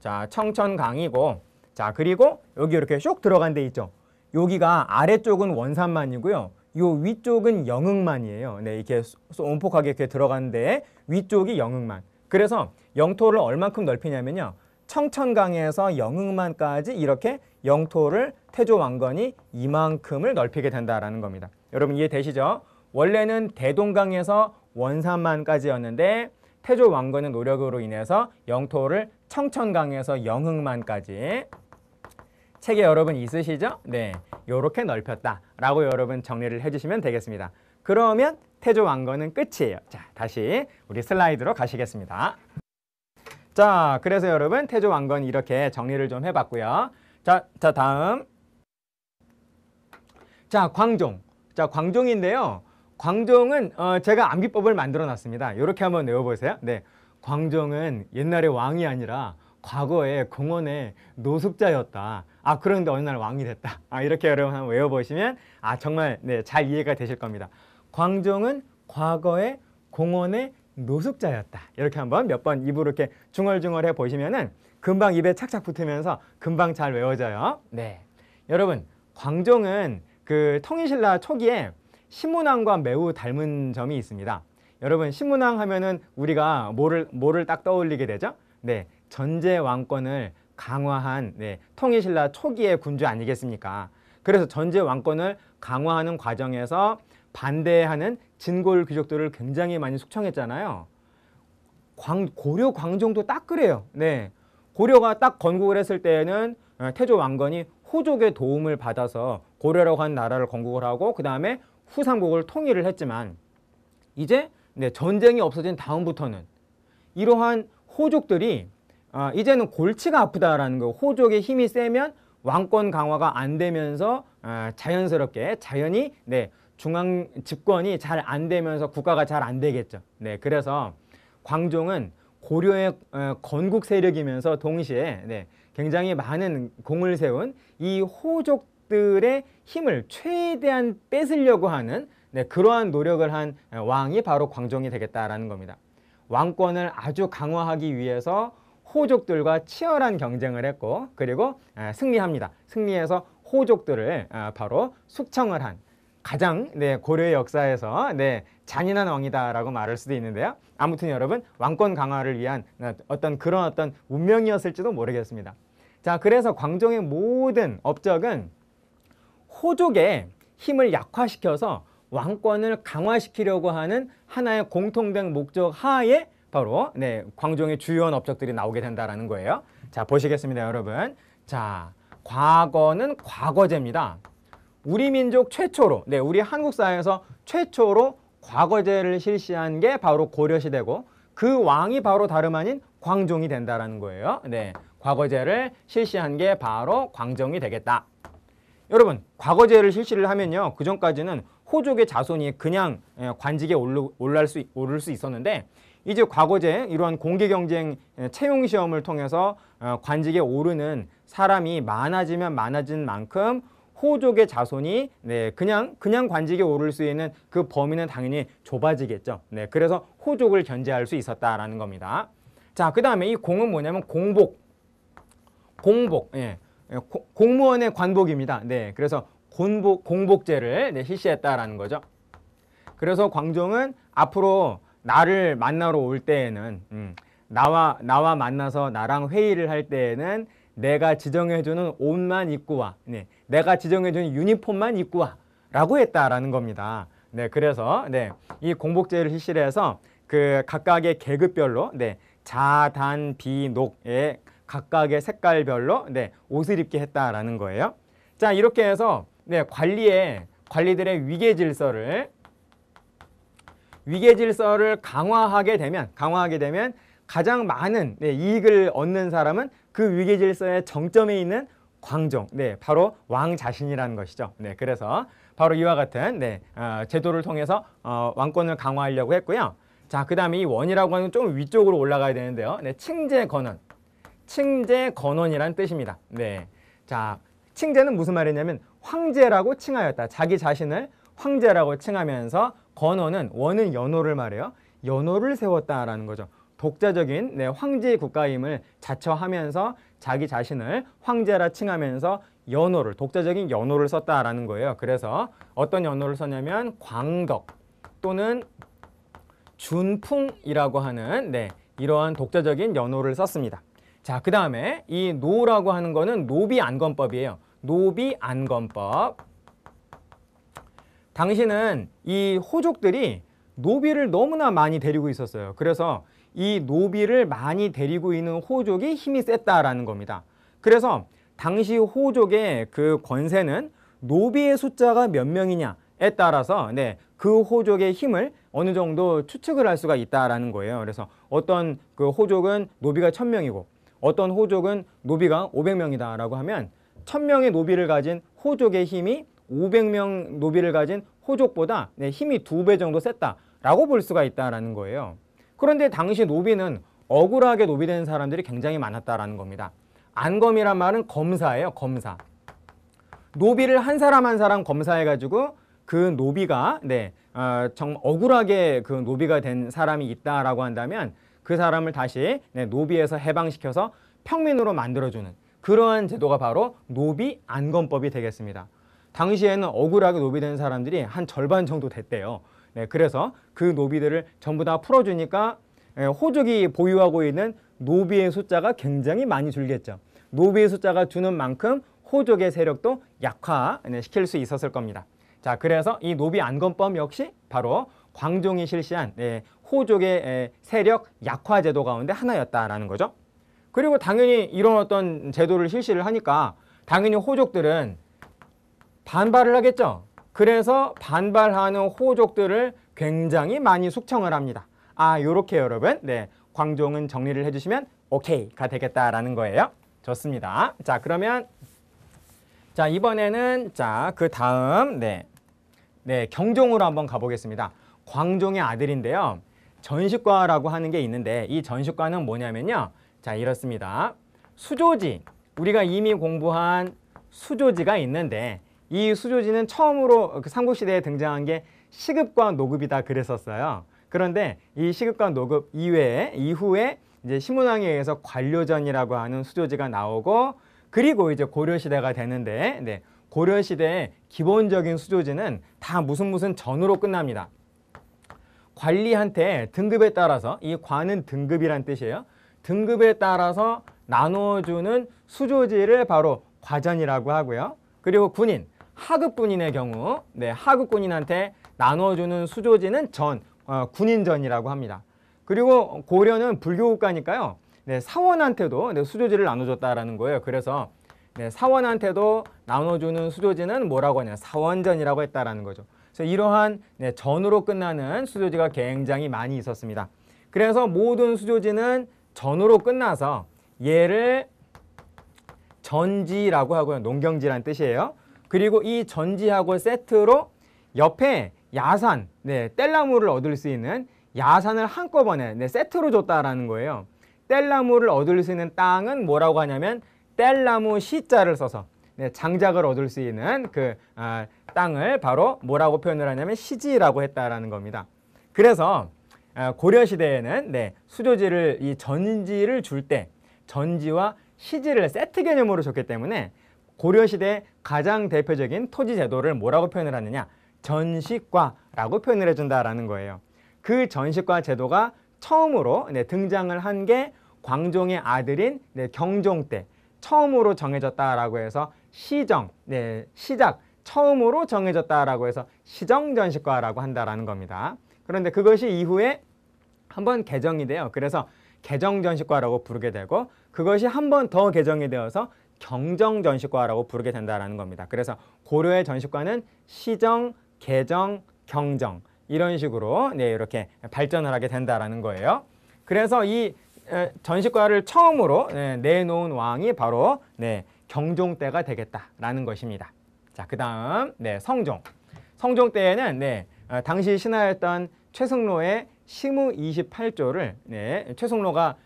자, 청천강이고, 자, 그리고 여기 이렇게 쏙 들어간 데 있죠. 여기가 아래쪽은 원산만이고요. 요 위쪽은 영흥만이에요. 이렇게 온폭하게 이렇게 들어가는데 위쪽이 영흥만. 그래서 영토를 얼만큼 넓히냐면요. 청천강에서 영흥만까지 이렇게 영토를 태조왕건이 이만큼을 넓히게 된다라는 겁니다. 여러분 이해되시죠? 원래는 대동강에서 원산만까지였는데 태조왕건의 노력으로 인해서 영토를 청천강에서 영흥만까지. 책에 여러분 있으시죠? 요렇게 넓혔다라고 여러분 정리를 해주시면 되겠습니다. 그러면 태조왕건은 끝이에요. 자, 다시 우리 슬라이드로 가시겠습니다. 자, 그래서 여러분 태조왕건 이렇게 정리를 좀 해봤고요. 자, 다음. 자, 광종. 자, 광종인데요. 광종은 제가 암기법을 만들어 놨습니다. 이렇게 한번 외워보세요. 광종은 옛날에 왕이 아니라 과거에 공원의 노숙자였다. 그런데 어느 날 왕이 됐다. 이렇게 여러분 한번 외워보시면 정말 잘 이해가 되실 겁니다. 광종은 과거에 공원의 노숙자였다. 이렇게 한번 몇 번 입으로 이렇게 중얼중얼 해보시면은 금방 입에 착착 붙으면서 금방 잘 외워져요. 여러분, 광종은 그 통일신라 초기에 신문왕과 매우 닮은 점이 있습니다. 여러분, 신문왕 하면은 우리가 뭐를 딱 떠올리게 되죠? 전제 왕권을 강화한 통일신라 초기의 군주 아니겠습니까? 그래서 전제 왕권을 강화하는 과정에서 반대하는 진골 귀족들을 굉장히 많이 숙청했잖아요. 고려 광종도 딱 그래요. 고려가 딱 건국을 했을 때에는 태조 왕건이 호족의 도움을 받아서 고려라고 하는 나라를 건국을 하고 그 다음에 후삼국을 통일을 했지만 이제 전쟁이 없어진 다음부터는 이러한 호족들이 이제는 골치가 아프다라는 거예요. 호족의 힘이 세면 왕권 강화가 안 되면서 자연스럽게 자연히 중앙 집권이 잘 안 되면서 국가가 잘 안 되겠죠. 그래서 광종은 고려의 건국 세력이면서 동시에 굉장히 많은 공을 세운 이 호족들의 힘을 최대한 뺏으려고 하는 그러한 노력을 한 왕이 바로 광종이 되겠다라는 겁니다. 왕권을 아주 강화하기 위해서 호족들과 치열한 경쟁을 했고 그리고 승리합니다. 승리해서 호족들을 바로 숙청을 한 가장 고려의 역사에서 잔인한 왕이다라고 말할 수도 있는데요. 아무튼 여러분 왕권 강화를 위한 그런 어떤 운명이었을지도 모르겠습니다. 자, 그래서 광종의 모든 업적은 호족의 힘을 약화시켜서 왕권을 강화시키려고 하는 하나의 공통된 목적 하에 바로 광종의 주요한 업적들이 나오게 된다는 거예요. 자, 보시겠습니다, 여러분. 자, 과거는 과거제입니다. 우리 민족 최초로, 우리 한국 사회에서 최초로 과거제를 실시한 게 바로 고려시대고 그 왕이 바로 다름 아닌 광종이 된다는 거예요. 과거제를 실시한 게 바로 광종이 되겠다. 여러분, 과거제를 실시를 하면요, 그 전까지는 호족의 자손이 그냥 관직에 오를 수 있었는데 이제 과거제 이러한 공개경쟁 채용시험을 통해서 관직에 오르는 사람이 많아지면 많아진 만큼 호족의 자손이 그냥 관직에 오를 수 있는 그 범위는 당연히 좁아지겠죠. 그래서 호족을 견제할 수 있었다라는 겁니다. 자, 그 다음에 이 공은 뭐냐면 공복. 공복, 예. 공무원의 관복입니다. 네, 그래서 공복제를 네, 실시했다라는 거죠. 그래서 광종은 앞으로 나를 만나러 올 때에는 나와 만나서 나랑 회의를 할 때에는 내가 지정해주는 옷만 입고 와. 네, 내가 지정해주는 유니폼만 입고 와. 라고 했다라는 겁니다. 네, 그래서 네, 이 공복제를 실시를 해서 그 각각의 계급별로 네, 자, 단, 비, 녹의 각각의 색깔별로 네, 옷을 입게 했다라는 거예요. 자, 이렇게 해서 네, 관리들의 위계 질서를 강화하게 되면 가장 많은 네, 이익을 얻는 사람은 그 위계 질서의 정점에 있는 광종, 네, 바로 왕 자신이라는 것이죠. 네, 그래서 바로 이와 같은 네, 제도를 통해서 왕권을 강화하려고 했고요. 자, 그 다음에 이 원이라고 하는 좀 위쪽으로 올라가야 되는데요. 네, 칭제건원이라는 뜻입니다. 네, 자, 칭제는 무슨 말이냐면 황제라고 칭하였다. 자기 자신을 황제라고 칭하면서 원은 연호를 말해요. 연호를 세웠다라는 거죠. 독자적인 네, 황제 국가임을 자처하면서 자기 자신을 황제라 칭하면서 독자적인 연호를 썼다라는 거예요. 그래서 어떤 연호를 썼냐면 광덕 또는 준풍이라고 하는 네, 이러한 독자적인 연호를 썼습니다. 자, 그 다음에 이 노라고 하는 거는 노비안건법이에요. 노비안건법. 당시는 이 호족들이 노비를 너무나 많이 데리고 있었어요. 그래서 이 노비를 많이 데리고 있는 호족이 힘이 셌다라는 겁니다. 그래서 당시 호족의 그 권세는 노비의 숫자가 몇 명이냐에 따라서 네, 그 호족의 힘을 어느 정도 추측을 할 수가 있다라는 거예요. 그래서 어떤 그 호족은 노비가 1000명이고 어떤 호족은 노비가 500명이다라고 하면 1000명의 노비를 가진 호족의 힘이 500명 노비를 가진 호족보다 네, 힘이 2배 정도 셌다라고 볼 수가 있다라는 거예요. 그런데 당시 노비는 억울하게 노비된 사람들이 굉장히 많았다라는 겁니다. 안검이란 말은 검사예요. 검사. 노비를 한 사람 한 사람 검사해가지고 그 노비가 네, 정말 억울하게 그 노비가 된 사람이 있다라고 한다면 그 사람을 다시 네, 노비에서 해방시켜서 평민으로 만들어주는 그러한 제도가 바로 노비안검법이 되겠습니다. 당시에는 억울하게 노비된 사람들이 한 절반 정도 됐대요. 네, 그래서 그 노비들을 전부 다 풀어주니까 호족이 보유하고 있는 노비의 숫자가 굉장히 많이 줄겠죠. 노비의 숫자가 주는 만큼 호족의 세력도 약화시킬 수 있었을 겁니다. 자, 그래서 이 노비안검법 역시 바로 광종이 실시한 호족의 세력 약화 제도 가운데 하나였다라는 거죠. 그리고 당연히 이런 어떤 제도를 실시를 하니까 당연히 호족들은 반발을 하겠죠. 그래서 반발하는 호족들을 굉장히 많이 숙청을 합니다. 요렇게 여러분, 네, 광종은 정리를 해주시면 오케이가 되겠다라는 거예요. 좋습니다. 자, 그러면 자, 이번에는 자, 그 다음 네, 경종으로 한번 가보겠습니다. 광종의 아들인데요. 전식과라고 하는 게 있는데 이 전식과는 뭐냐면요. 자, 이렇습니다. 수조지, 우리가 이미 공부한 수조지가 있는데 이 수조지는 처음으로 삼국시대에 등장한 게 시급과 노급이다 그랬었어요. 그런데 이 시급과 노급 이후에 이제 신문왕에 의해서 관료전이라고 하는 수조지가 나오고 그리고 이제 고려시대가 되는데 네, 고려시대의 기본적인 수조지는 다 무슨 전으로 끝납니다. 관리한테 등급에 따라서 이 관은 등급이란 뜻이에요. 등급에 따라서 나눠주는 수조지를 바로 과전이라고 하고요. 그리고 군인, 하급 군인의 경우 네, 하급 군인한테 나눠주는 수조지는 군인전이라고 합니다. 그리고 고려는 불교국가니까요. 네, 사원한테도 네, 수조지를 나눠줬다라는 거예요. 그래서 네, 사원한테도 나눠주는 수조지는 뭐라고 하냐, 사원전이라고 했다라는 거죠. 그래서 이러한 네, 전으로 끝나는 수조지가 굉장히 많이 있었습니다. 그래서 모든 수조지는 전으로 끝나서 얘를 전지라고 하고요. 농경지란 뜻이에요. 그리고 이 전지하고 세트로 옆에 야산, 네, 뗄나무를 얻을 수 있는 야산을 한꺼번에 네, 세트로 줬다라는 거예요. 뗄나무를 얻을 수 있는 땅은 뭐라고 하냐면 뗄나무 시자를 써서 네, 장작을 얻을 수 있는 그 땅을 바로 뭐라고 표현을 하냐면 시지라고 했다라는 겁니다. 그래서 고려시대에는 네, 수조지를 이 전지를 줄 때 전지와 시지를 세트 개념으로 줬기 때문에 고려시대의 가장 대표적인 토지 제도를 뭐라고 표현을 하느냐? 전시과라고 표현을 해준다라는 거예요. 그 전시과 제도가 처음으로 등장을 한 게 광종의 아들인 경종 때 처음으로 정해졌다라고 해서 시정, 시작, 처음으로 정해졌다라고 해서 시정전시과라고 한다라는 겁니다. 그런데 그것이 이후에 한번 개정이 돼요. 그래서 개정전시과라고 부르게 되고 그것이 한 번 더 개정이 되어서 경정전시과라고 부르게 된다라는 겁니다. 그래서 고려의 전시과는 시정, 개정, 경정 이런 식으로 이렇게 발전을 하게 된다라는 거예요. 그래서 이 전시과를 처음으로 내놓은 왕이 바로 경종 때가 되겠다라는 것입니다. 자, 그다음 성종. 성종 때에는 당시 신하였던 최승로의 시무 28조를 최승로가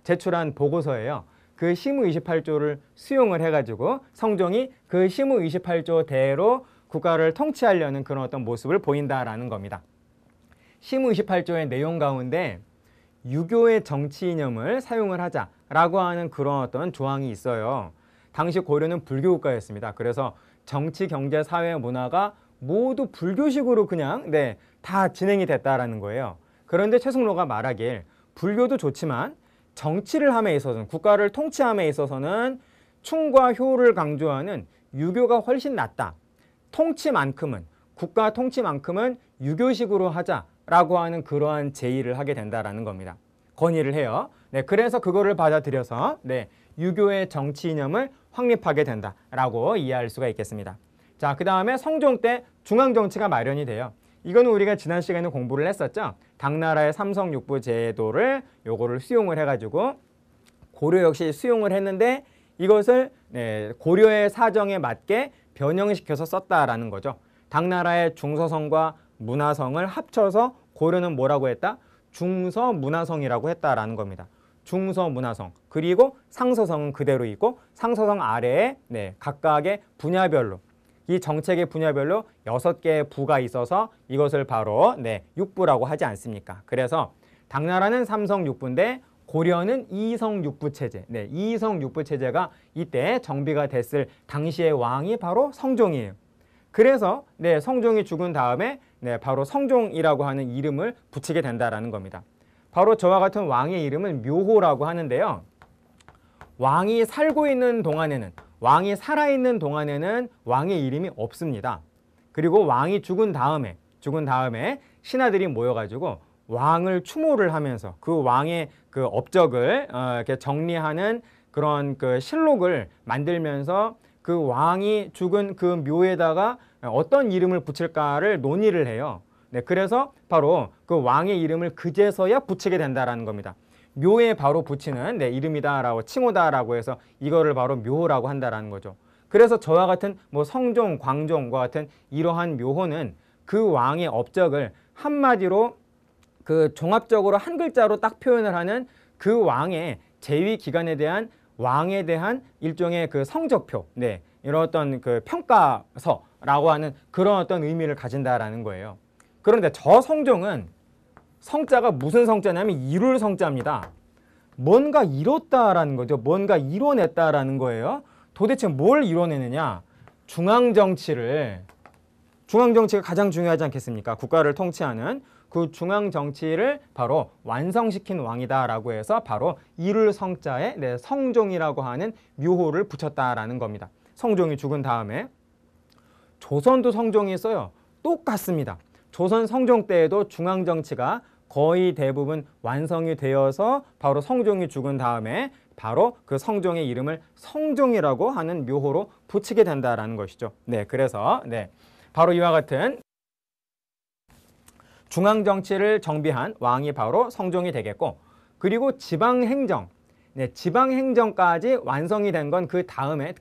제출한 보고서예요. 그 시무 28조를 수용을 해가지고 성종이 그 시무 28조대로 국가를 통치하려는 그런 어떤 모습을 보인다라는 겁니다. 시무 28조의 내용 가운데 유교의 정치 이념을 사용을 하자라고 하는 그런 어떤 조항이 있어요. 당시 고려는 불교 국가였습니다. 그래서 정치, 경제, 사회, 문화가 모두 불교식으로 그냥 다 진행이 됐다라는 거예요. 그런데 최승로가 말하길 불교도 좋지만 정치를 함에 있어서는 국가를 통치함에 있어서는 충과 효를 강조하는 유교가 훨씬 낫다. 통치만큼은 국가 통치만큼은 유교식으로 하자라고 하는 그러한 제의를 하게 된다라는 겁니다. 건의를 해요. 그래서 그거를 받아들여서 유교의 정치 이념을 확립하게 된다라고 이해할 수가 있겠습니다. 자, 그 다음에 성종 때 중앙정치가 마련이 돼요. 이거는 우리가 지난 시간에 공부를 했었죠. 당나라의 삼성육부 제도를 요거를 수용을 해가지고 고려 역시 수용을 했는데 이것을 고려의 사정에 맞게 변형시켜서 썼다라는 거죠. 당나라의 중서성과 문화성을 합쳐서 고려는 뭐라고 했다? 중서문화성이라고 했다라는 겁니다. 중서문화성 그리고 상서성은 그대로 있고 상서성 아래에 각각의 분야별로 이 정책의 분야별로 6개의 부가 있어서 이것을 바로 육부라고 하지 않습니까? 그래서 당나라는 삼성육부인데 고려는 이성육부 체제. 이성육부 체제가 이때 정비가 됐을 당시의 왕이 바로 성종이에요. 그래서 성종이 죽은 다음에 바로 성종이라고 하는 이름을 붙이게 된다라는 겁니다. 바로 저와 같은 왕의 이름은 묘호라고 하는데요. 왕이 살고 있는 동안에는 왕이 살아있는 동안에는 왕의 이름이 없습니다. 그리고 왕이 죽은 다음에 신하들이 모여가지고 왕을 추모를 하면서 그 왕의 그 업적을 이렇게 정리하는 그런 그 실록을 만들면서 그 왕이 죽은 그 묘에다가 어떤 이름을 붙일까를 논의를 해요. 그래서 바로 그 왕의 이름을 그제서야 붙이게 된다라는 겁니다. 묘에 바로 붙이는 이름이다라고 칭호다라고 해서 이거를 바로 묘호라고 한다라는 거죠. 그래서 저와 같은 뭐 성종, 광종과 같은 이러한 묘호는 그 왕의 업적을 한마디로 그 종합적으로 한 글자로 딱 표현을 하는 그 왕의 재위 기간에 대한 왕에 대한 일종의 그 성적표, 이런 어떤 그 평가서라고 하는 그런 어떤 의미를 가진다라는 거예요. 그런데 저 성종은 성자가 무슨 성자냐면 이룰 성자입니다. 뭔가 이뤘다라는 거죠. 뭔가 이뤄냈다라는 거예요. 도대체 뭘 이뤄내느냐? 중앙정치가 가장 중요하지 않겠습니까? 국가를 통치하는 그 중앙정치를 바로 완성시킨 왕이다라고 해서 바로 이룰 성자에 성종이라고 하는 묘호를 붙였다라는 겁니다. 성종이 죽은 다음에 조선도 성종이 있어요. 똑같습니다. 조선 성종 때에도 중앙정치가 거의 대부분 완성이 되어서 바로 성종이 죽은 다음에 바로 그 성종의 이름을 성종이라고 하는 묘호로 붙이게 된다라는 것이죠. 그래서 바로 이와 같은 중앙정치를 정비한 왕이 바로 성종이 되겠고, 그리고 지방행정, 지방행정까지 완성이 된 건 그 다음에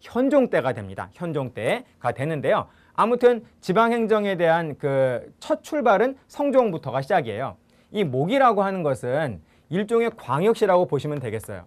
현종 때가 됩니다. 현종 때가 되는데요. 아무튼 지방행정에 대한 그 첫 출발은 성종부터가 시작이에요. 이 목이라고 하는 것은 일종의 광역시라고 보시면 되겠어요.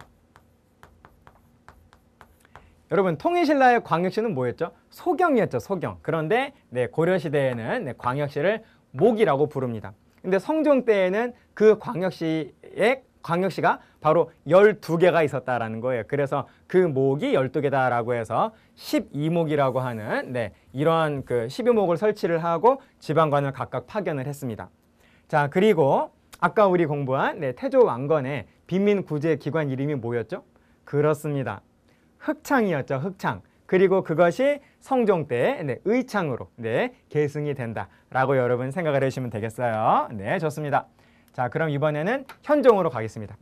여러분, 통일신라의 광역시는 뭐였죠? 소경이었죠, 소경. 그런데 고려시대에는 광역시를 목이라고 부릅니다. 근데 성종 때에는 그 광역시의 광역시가 바로 12개가 있었다라는 거예요. 그래서 그 목이 12개다라고 해서 12목이라고 하는 이러한 그 12목을 설치를 하고 지방관을 각각 파견을 했습니다. 자, 그리고 아까 우리 공부한 태조 왕건의 빈민구제 기관 이름이 뭐였죠? 그렇습니다. 흑창이었죠. 흑창. 그리고 그것이 성종 때 의창으로 계승이 된다라고 여러분 생각을 해주시면 되겠어요. 네, 좋습니다. 자, 그럼 이번에는 현종으로 가겠습니다.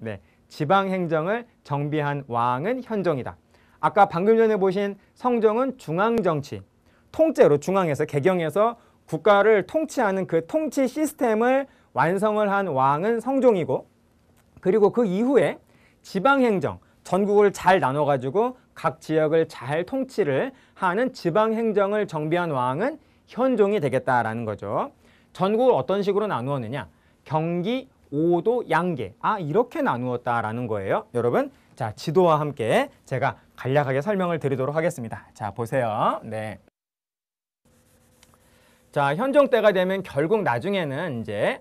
지방행정을 정비한 왕은 현종이다. 아까 방금 전에 보신 성종은 중앙정치, 통째로 중앙에서 개경에서 국가를 통치하는 그 통치 시스템을 완성을 한 왕은 성종이고, 그리고 그 이후에 지방행정, 전국을 잘 나눠가지고 각 지역을 잘 통치를 하는 지방행정을 정비한 왕은 현종이 되겠다라는 거죠. 전국을 어떤 식으로 나누었느냐? 경기, 오도, 양계. 이렇게 나누었다라는 거예요. 여러분, 자, 지도와 함께 제가 간략하게 설명을 드리도록 하겠습니다. 자, 보세요. 네. 자, 현종 때가 되면 결국 나중에는 이제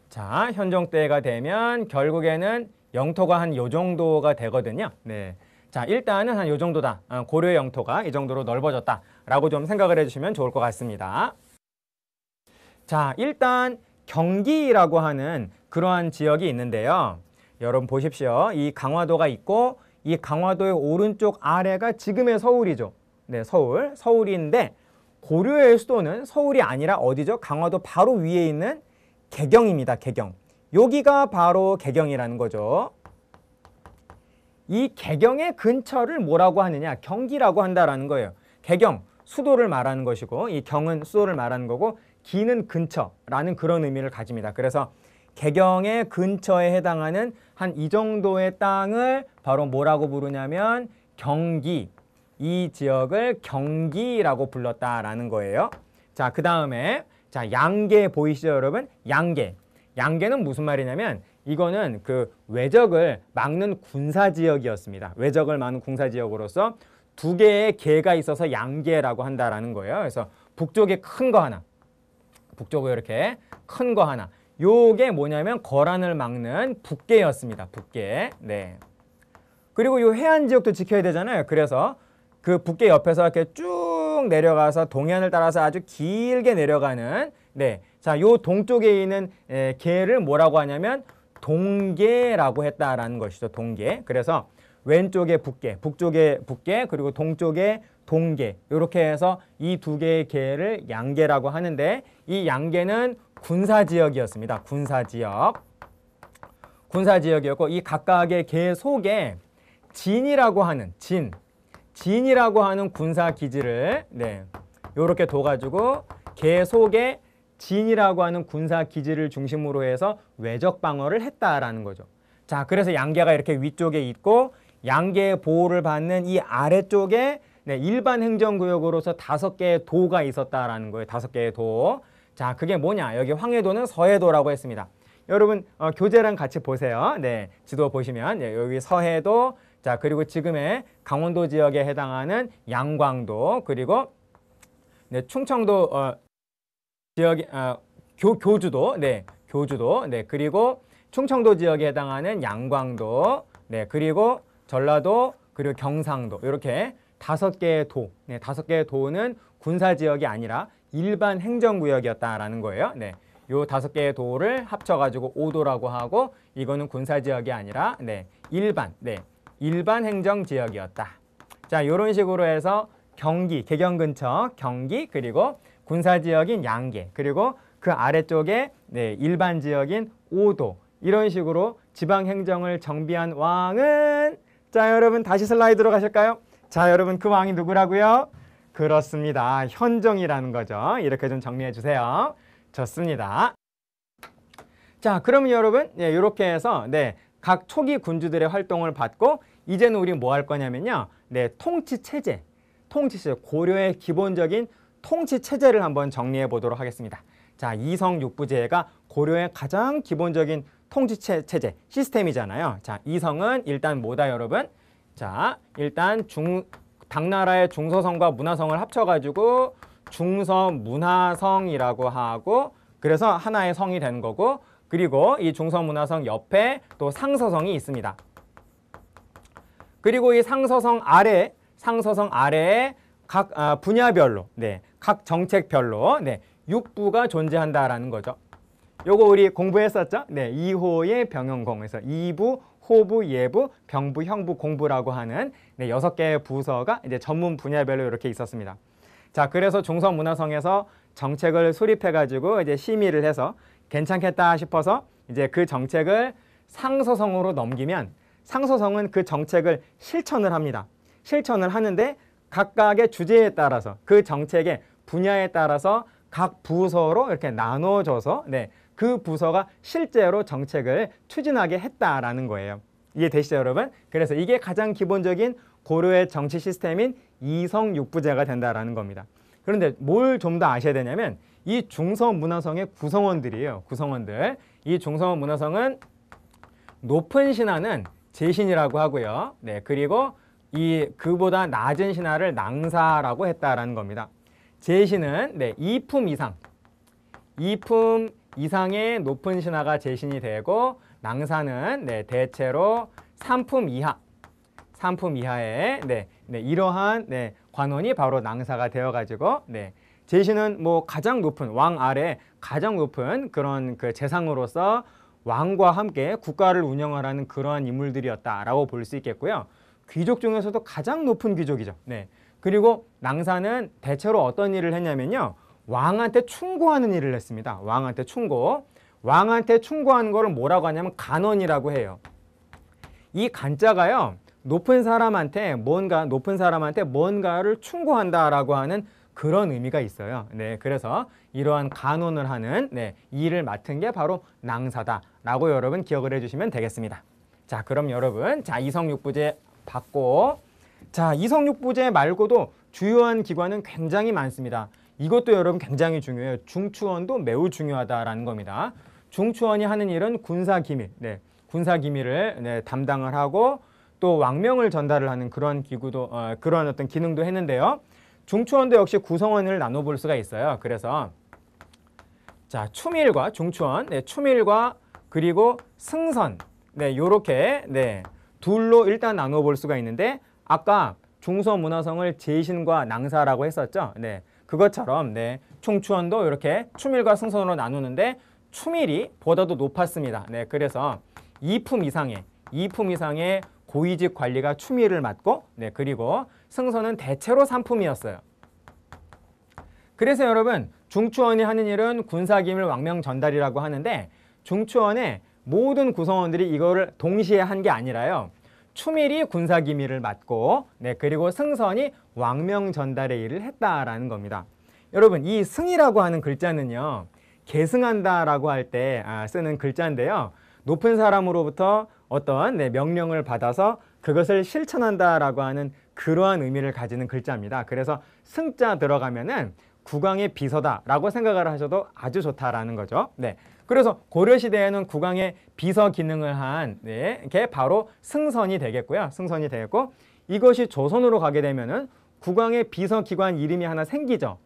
자, 현종 때가 되면 결국에는 영토가 한 요 정도가 되거든요. 네. 자, 일단은 한 요 정도다. 고려의 영토가 이 정도로 넓어졌다라고 좀 생각을 해주시면 좋을 것 같습니다. 자, 일단 경기라고 하는 그러한 지역이 있는데요. 여러분 보십시오. 이 강화도가 있고 이 강화도의 오른쪽 아래가 지금의 서울이죠. 네, 서울인데 고려의 수도는 서울이 아니라 어디죠? 강화도 바로 위에 있는 개경입니다. 개경. 여기가 바로 개경이라는 거죠. 이 개경의 근처를 뭐라고 하느냐? 경기라고 한다라는 거예요. 개경, 수도를 말하는 것이고 이 경은 수도를 말하는 거고 기는 근처라는 그런 의미를 가집니다. 그래서 개경의 근처에 해당하는 한 이 정도의 땅을 바로 뭐라고 부르냐면 경기, 이 지역을 경기라고 불렀다라는 거예요. 자, 그 다음에 자, 양계 보이시죠, 여러분? 양계. 양계는 무슨 말이냐면 이거는 그 외적을 막는 군사지역이었습니다. 외적을 막는 군사지역으로서 두 개의 계가 있어서 양계라고 한다라는 거예요. 그래서 북쪽에 큰 거 하나, 북쪽에 이렇게 큰 거 하나. 요게 뭐냐면 거란을 막는 북계였습니다. 북계. 네. 그리고 요 해안 지역도 지켜야 되잖아요. 그래서 그 북계 옆에서 이렇게 쭉 내려가서 동해안을 따라서 아주 길게 내려가는 자, 요 동쪽에 있는 계를 뭐라고 하냐면 동계라고 했다라는 것이죠. 동계. 그래서 왼쪽에 북계, 북쪽에 북계, 그리고 동쪽에 동계. 이렇게 해서 이 두 개의 계를 양계라고 하는데 이 양계는 군사지역이었습니다. 군사지역이었고 이 각각의 계 속에 진이라고 하는 진이라고 하는 군사기지를 이렇게 둬가지고 계 속에 진이라고 하는 군사기지를 중심으로 해서 외적 방어를 했다라는 거죠. 자, 그래서 양계가 이렇게 위쪽에 있고 양계의 보호를 받는 이 아래쪽에 일반 행정구역으로서 5개의 도가 있었다라는 거예요. 5개의 도. 자, 그게 뭐냐? 여기 황해도는 서해도라고 했습니다. 여러분 교재랑 같이 보세요. 네, 지도 보시면 여기 서해도, 자, 그리고 지금의 강원도 지역에 해당하는 양광도, 그리고 충청도 지역 교주도, 교주도, 그리고 충청도 지역에 해당하는 양광도, 그리고 전라도, 그리고 경상도, 이렇게 5개의 도, 5개의 도는 군사 지역이 아니라 일반 행정구역이었다라는 거예요. 요 5개의 도를 합쳐가지고 5도라고 하고 이거는 군사 지역이 아니라 일반 행정지역이었다. 자, 이런 식으로 해서 경기, 개경 근처 경기, 그리고 군사지역인 양계, 그리고 그 아래쪽에 일반 지역인 5도, 이런 식으로 지방행정을 정비한 왕은, 자, 여러분 다시 슬라이드로 가실까요? 자, 여러분 그 왕이 누구라고요? 그렇습니다. 현종이라는 거죠. 이렇게 좀 정리해 주세요. 좋습니다. 자, 그러면 여러분 이렇게 해서 각 초기 군주들의 활동을 받고 이제는 우리 뭐 할 거냐면요. 통치체제, 고려의 기본적인 통치체제를 한번 정리해 보도록 하겠습니다. 자, 이성육부제가 고려의 가장 기본적인 통치체제, 시스템이잖아요. 자, 이성은 일단 뭐다, 여러분? 자, 일단 당나라의 중서성과 문화성을 합쳐가지고 중서문화성이라고 하고, 그래서 하나의 성이 되는 거고, 그리고 이 중서문화성 옆에 또 상서성이 있습니다. 그리고 이 상서성 아래에 각 분야별로, 각 정책별로 6부가 존재한다라는 거죠. 요거 우리 공부했었죠? 2호의 병영공에서 2부, 호부, 예부, 병부, 형부, 공부라고 하는 6개의 부서가 이제 전문 분야별로 이렇게 있었습니다. 자, 그래서 중서문화성에서 정책을 수립해가지고 이제 심의를 해서 괜찮겠다 싶어서 이제 그 정책을 상서성으로 넘기면 상서성은 그 정책을 실천을 합니다. 실천을 하는데 각각의 주제에 따라서 그 정책의 분야에 따라서 각 부서로 이렇게 나눠져서 그 부서가 실제로 정책을 추진하게 했다라는 거예요. 이해되시죠, 여러분? 그래서 이게 가장 기본적인 고려의 정치 시스템인 이성육부제가 된다라는 겁니다. 그런데 뭘 좀 더 아셔야 되냐면 이 중서문화성의 구성원들이에요. 구성원들. 이 중서문화성은 높은 신하는 제신이라고 하고요. 그리고 그보다 낮은 신하를 낭사라고 했다라는 겁니다. 제신은 2품 이상의 높은 신하가 제신이 되고, 낭사는 대체로 3품 이하의 이러한 관원이 바로 낭사가 되어가지고 제신은 뭐 가장 높은 왕 아래 가장 높은 그런 그 재상으로서 왕과 함께 국가를 운영하라는 그러한 인물들이었다라고 볼 수 있겠고요. 귀족 중에서도 가장 높은 귀족이죠. 그리고 낭사는 대체로 어떤 일을 했냐면요, 왕한테 충고하는 일을 했습니다. 왕한테 충고하는 거를 뭐라고 하냐면 간언이라고 해요. 이 간자가요, 높은 사람한테 뭔가를 충고한다라고 하는 그런 의미가 있어요. 그래서 이러한 간언을 하는 일을 맡은 게 바로 낭사다라고 여러분 기억을 해주시면 되겠습니다. 자, 그럼 여러분, 이성육부제 받고, 이성육부제 말고도 주요한 기관은 굉장히 많습니다. 이것도 여러분 굉장히 중요해요. 중추원도 매우 중요하다라는 겁니다. 중추원이 하는 일은 군사기밀, 군사기밀을 담당을 하고 또 왕명을 전달을 하는 그런 기구도 그런 어떤 기능도 했는데요. 중추원도 역시 구성원을 나눠볼 수가 있어요. 그래서 추밀과 중추원, 추밀과 그리고 승선, 요렇게 둘로 일단 나눠볼 수가 있는데, 아까 중서문화성을 제신과 낭사라고 했었죠. 그것처럼 중추원도 이렇게 추밀과 승선으로 나누는데 추밀이 보다도 높았습니다. 그래서 2품 이상의 고위직 관리가 추밀을 맡고, 그리고 승선은 대체로 3품이었어요. 그래서 여러분, 중추원이 하는 일은 군사기밀 왕명 전달이라고 하는데, 중추원의 모든 구성원들이 이거를 동시에 한 게 아니라요, 추밀이 군사기밀을 맡고, 그리고 승선이 왕명 전달의 일을 했다라는 겁니다. 여러분, 이 승이라고 하는 글자는요, 계승한다라고 할 때 쓰는 글자인데요, 높은 사람으로부터 어떤 명령을 받아서 그것을 실천한다라고 하는 그러한 의미를 가지는 글자입니다. 그래서 승자 들어가면은 국왕의 비서다라고 생각을 하셔도 아주 좋다라는 거죠. 그래서 고려시대에는 국왕의 비서 기능을 한 게 바로 승선이 되겠고요. 승선이 되겠고, 이것이 조선으로 가게 되면은 국왕의 비서기관 이름이 하나 생기죠.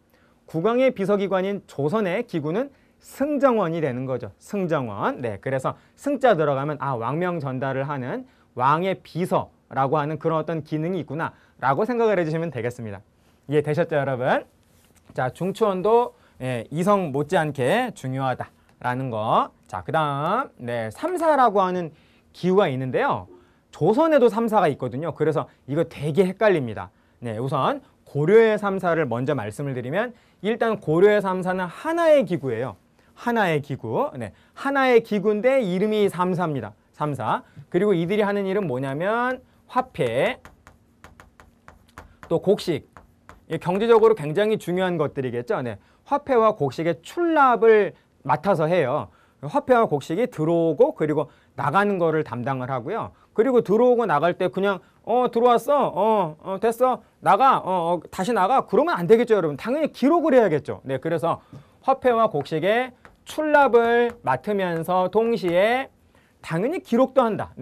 국왕의 비서기관인 조선의 기구는 승정원이 되는 거죠. 승정원. 그래서 승자 들어가면 왕명 전달을 하는 왕의 비서라고 하는 그런 어떤 기능이 있구나 라고 생각을 해주시면 되겠습니다. 이해되셨죠, 여러분? 중추원도 이성 못지않게 중요하다라는 거. 그 다음 3사라고 하는 기구가 있는데요, 조선에도 3사가 있거든요. 그래서 이거 되게 헷갈립니다. 우선 고려의 3사를 먼저 말씀을 드리면, 일단 고려의 3사는 하나의 기구예요. 하나의 기구. 하나의 기구인데 이름이 3사입니다. 3사. 그리고 이들이 하는 일은 뭐냐면 화폐, 또 곡식. 경제적으로 굉장히 중요한 것들이겠죠. 화폐와 곡식의 출납을 맡아서 해요. 화폐와 곡식이 들어오고 그리고 나가는 거를 담당을 하고요. 그리고 들어오고 나갈 때 그냥 들어왔어, 됐어, 나가, 다시 나가, 그러면 안 되겠죠, 여러분. 당연히 기록을 해야겠죠. 그래서 화폐와 곡식의 출납을 맡으면서 동시에 당연히 기록도 한다.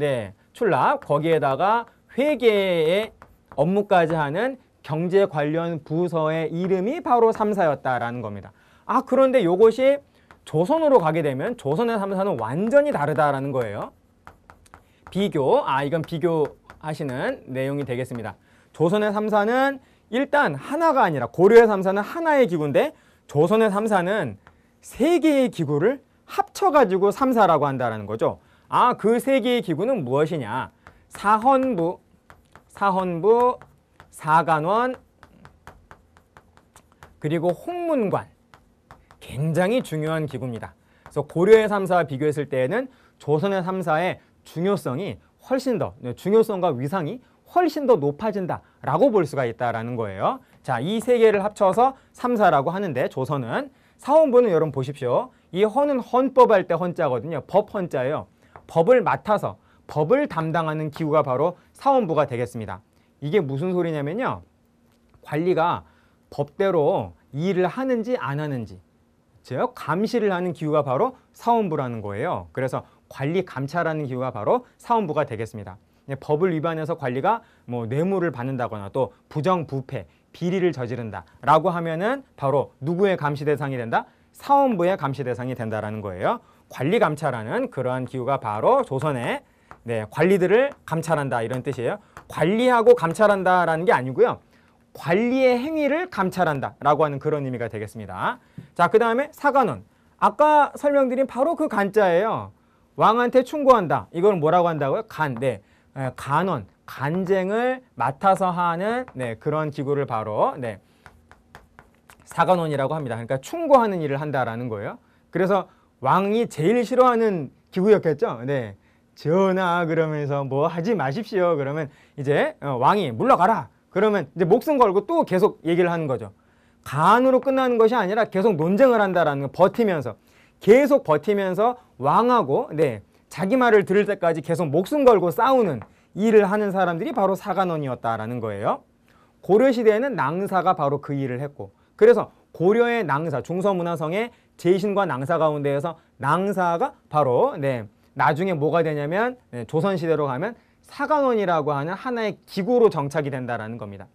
출납, 거기에다가 회계의 업무까지 하는 경제 관련 부서의 이름이 바로 3사였다라는 겁니다. 그런데 이것이 조선으로 가게 되면 조선의 3사는 완전히 다르다라는 거예요. 비교, 이건 비교하시는 내용이 되겠습니다. 조선의 3사는 일단 하나가 아니라 고려의 3사는 하나의 기구인데 조선의 3사는 세 개의 기구를 합쳐가지고 3사라고 한다는 거죠. 그 세 개의 기구는 무엇이냐? 사헌부, 사간원, 그리고 홍문관. 굉장히 중요한 기구입니다. 그래서 고려의 3사와 비교했을 때에는 조선의 3사의 중요성이 훨씬 더, 중요성과 위상이 훨씬 더 높아진다라고 볼 수가 있다라는 거예요. 자, 이 세 개를 합쳐서 3사라고 하는데 조선은 사헌부는 여러분 보십시오. 이 헌은 헌법할 때 헌자거든요. 법 헌자예요. 법을 맡아서 법을 담당하는 기구가 바로 사헌부가 되겠습니다. 이게 무슨 소리냐면요. 관리가 법대로 일을 하는지 안 하는지, 즉 감시를 하는 기구가 바로 사헌부라는 거예요. 그래서 관리 감찰하는 기구가 바로 사헌부가 되겠습니다. 법을 위반해서 관리가 뭐 뇌물을 받는다거나 또 부정부패, 비리를 저지른다라고 하면은 바로 누구의 감시 대상이 된다? 사헌부의 감시 대상이 된다라는 거예요. 관리 감찰하는 그러한 기구가 바로 조선의 관리들을 감찰한다 이런 뜻이에요. 관리하고 감찰한다라는 게 아니고요. 관리의 행위를 감찰한다라고 하는 그런 의미가 되겠습니다. 자, 그 다음에 사간원. 아까 설명드린 바로 그 간자예요. 왕한테 충고한다. 이걸 뭐라고 한다고요? 간원, 간쟁을 맡아서 하는 그런 기구를 바로 사간원이라고 합니다. 그러니까 충고하는 일을 한다라는 거예요. 그래서 왕이 제일 싫어하는 기구였겠죠. 전하 그러면서 뭐 하지 마십시오. 그러면 이제 왕이 물러가라. 그러면 이제 목숨 걸고 또 계속 얘기를 하는 거죠. 간으로 끝나는 것이 아니라 계속 논쟁을 한다라는 거, 버티면서 계속 버티면서 왕하고 자기 말을 들을 때까지 계속 목숨 걸고 싸우는 일을 하는 사람들이 바로 사간원이었다라는 거예요. 고려시대에는 낭사가 바로 그 일을 했고, 그래서 고려의 낭사, 중서문화성의 제신과 낭사 가운데에서 낭사가 바로 나중에 뭐가 되냐면 조선시대로 가면 사간원이라고 하는 하나의 기구로 정착이 된다라는 겁니다.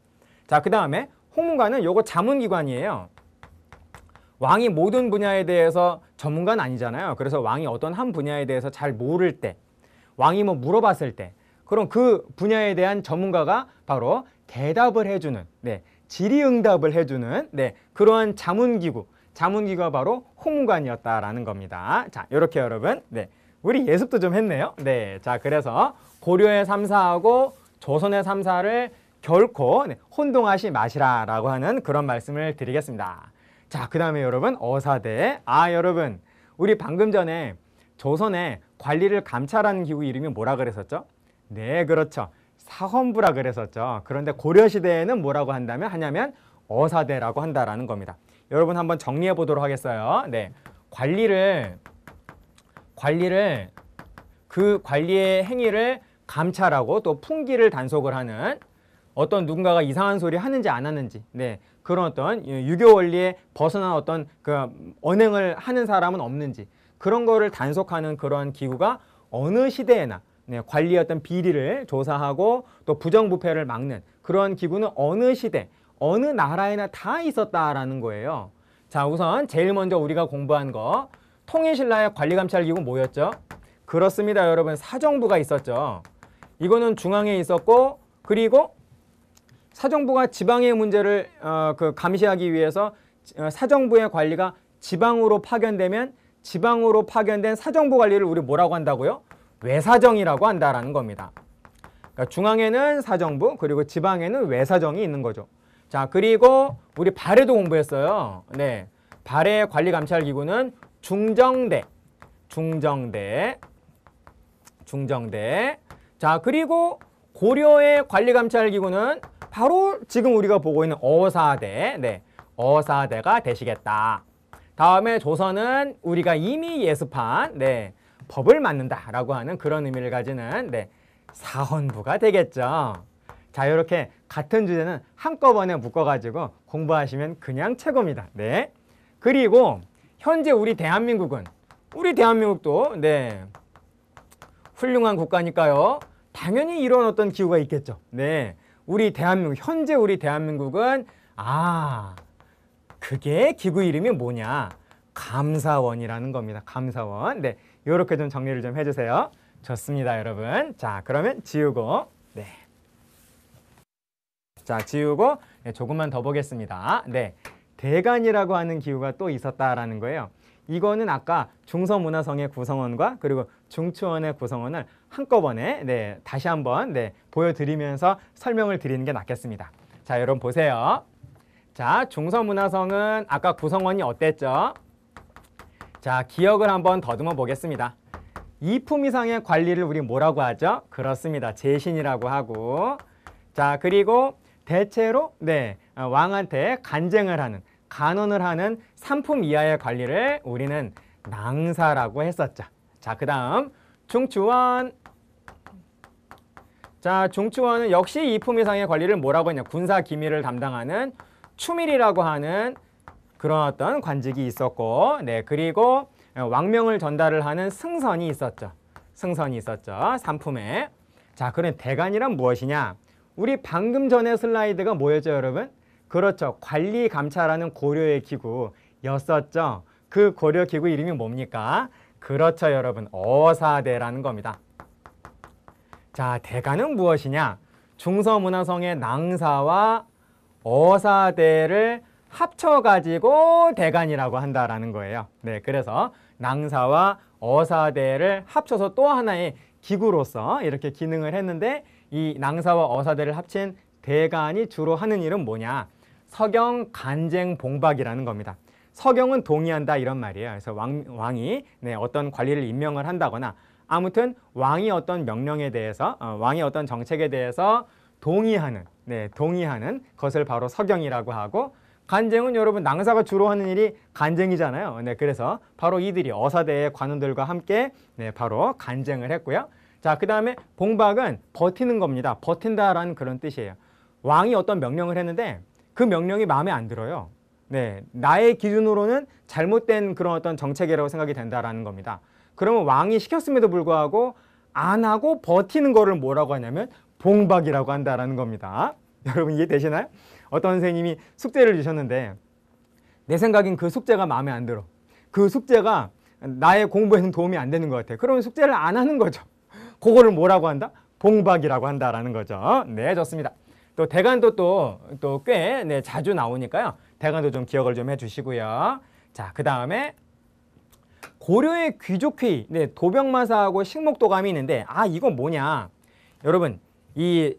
자, 그 다음에 홍문관은 요거 자문기관이에요. 왕이 모든 분야에 대해서 전문가는 아니잖아요. 그래서 왕이 어떤 한 분야에 대해서 잘 모를 때, 왕이 뭐 물어봤을 때, 그럼 그 분야에 대한 전문가가 바로 대답을 해주는, 질의응답을 해주는 그러한 자문기구가 바로 홍문관이었다라는 겁니다. 자, 이렇게 여러분, 우리 예습도 좀 했네요. 자, 그래서 고려의 3사하고 조선의 3사를 결코 혼동하지 마시라라고 하는 그런 말씀을 드리겠습니다. 자, 그 다음에 여러분 어사대. 여러분 우리 방금 전에 조선의 관리를 감찰하는 기구 이름이 뭐라 그랬었죠? 네, 그렇죠. 사헌부라 그랬었죠. 그런데 고려시대에는 뭐라고 하냐면 어사대라고 한다라는 겁니다. 여러분 한번 정리해 보도록 하겠어요. 관리를 그 관리의 행위를 감찰하고 또 풍기를 단속을 하는 어떤 누군가가 이상한 소리 하는지 안 하는지 그런 어떤 유교 원리에 벗어난 어떤 그 언행을 하는 사람은 없는지 그런 거를 단속하는 그런 기구가 어느 시대에나 관리의 어떤 비리를 조사하고 또 부정부패를 막는 그런 기구는 어느 시대, 어느 나라에나 다 있었다라는 거예요. 자, 우선 제일 먼저 우리가 공부한 거 통일신라의 관리감찰기구 뭐였죠? 그렇습니다, 여러분. 사정부가 있었죠. 이거는 중앙에 있었고, 그리고 사정부가 지방의 문제를 감시하기 위해서 사정부의 관리가 지방으로 파견되면 지방으로 파견된 사정부 관리를 우리 뭐라고 한다고요? 외사정이라고 한다라는 겁니다. 그러니까 중앙에는 사정부, 그리고 지방에는 외사정이 있는 거죠. 자, 그리고 우리 발해도 공부했어요. 발해 관리감찰기구는 중정대. 자, 그리고 고려의 관리감찰기구는 바로 지금 우리가 보고 있는 어사대. 어사대가 되시겠다. 다음에 조선은 우리가 이미 예습한 법을 맡는다라고 하는 그런 의미를 가지는 사헌부가 되겠죠. 자, 이렇게 같은 주제는 한꺼번에 묶어가지고 공부하시면 그냥 최고입니다. 그리고 현재 우리 대한민국도 훌륭한 국가니까요. 당연히 이런 어떤 기구가 있겠죠. 현재 우리 대한민국은 그게 기구 이름이 뭐냐? 감사원이라는 겁니다. 감사원. 네, 이렇게 좀 정리를 좀 해주세요. 좋습니다, 여러분. 자, 그러면 지우고, 네. 자, 지우고, 네, 조금만 더 보겠습니다. 네, 대간이라고 하는 기구가 또 있었다라는 거예요. 이거는 아까 중서문화성의 구성원과 그리고 중추원의 구성원을 한꺼번에 네, 다시 한번 네, 보여드리면서 설명을 드리는 게 낫겠습니다. 자, 여러분 보세요. 자, 중서문화성은 아까 구성원이 어땠죠? 자, 기억을 한번 더듬어 보겠습니다. 이품 이상의 관리를 우리 뭐라고 하죠? 그렇습니다. 제신이라고 하고, 자, 그리고 대체로 네, 왕한테 간쟁을 하는, 간언을 하는 3품 이하의 관리를 우리는 낭사라고 했었죠. 자, 그 다음 중추원. 자, 중추원은 역시 2품 이상의 관리를 뭐라고 했냐? 군사 기밀을 담당하는 추밀이라고 하는 그런 어떤 관직이 있었고, 네, 그리고 왕명을 전달을 하는 승선이 있었죠. 승선이 있었죠. 3품에. 자, 그럼 대간이란 무엇이냐? 우리 방금 전에 슬라이드가 뭐였죠, 여러분? 그렇죠. 관리 감찰하는 고려의 기구였었죠. 그 고려 기구 이름이 뭡니까? 그렇죠, 여러분. 어사대라는 겁니다. 자, 대간은 무엇이냐? 중서문화성의 낭사와 어사대를 합쳐가지고 대간이라고 한다라는 거예요. 네, 그래서 낭사와 어사대를 합쳐서 또 하나의 기구로서 이렇게 기능을 했는데 이 낭사와 어사대를 합친 대간이 주로 하는 일은 뭐냐? 서경, 간쟁, 봉박이라는 겁니다. 서경은 동의한다 이런 말이에요. 그래서 왕이 네, 어떤 관리를 임명을 한다거나 아무튼 왕이 어떤 명령에 대해서 왕이 어떤 정책에 대해서 동의하는 것을 바로 서경이라고 하고 간쟁은 여러분 낭사가 주로 하는 일이 간쟁이잖아요. 네, 그래서 바로 이들이 어사대의 관원들과 함께 네, 바로 간쟁을 했고요. 자, 그 다음에 봉박은 버티는 겁니다. 버틴다라는 그런 뜻이에요. 왕이 어떤 명령을 했는데 그 명령이 마음에 안 들어요. 네, 나의 기준으로는 잘못된 그런 어떤 정책이라고 생각이 된다라는 겁니다. 그러면 왕이 시켰음에도 불구하고 안 하고 버티는 거를 뭐라고 하냐면 봉박이라고 한다라는 겁니다. 여러분 이해되시나요? 어떤 선생님이 숙제를 주셨는데 내 생각엔 그 숙제가 마음에 안 들어. 그 숙제가 나의 공부에는 도움이 안 되는 것 같아. 그러면 숙제를 안 하는 거죠. 그거를 뭐라고 한다? 봉박이라고 한다라는 거죠. 네, 좋습니다. 또 대간도 또 꽤 네, 자주 나오니까요. 대간도 좀 기억을 좀 해주시고요. 자, 그 다음에 고려의 귀족회의, 네, 도병마사하고 식목도감이 있는데 이건 뭐냐? 여러분 이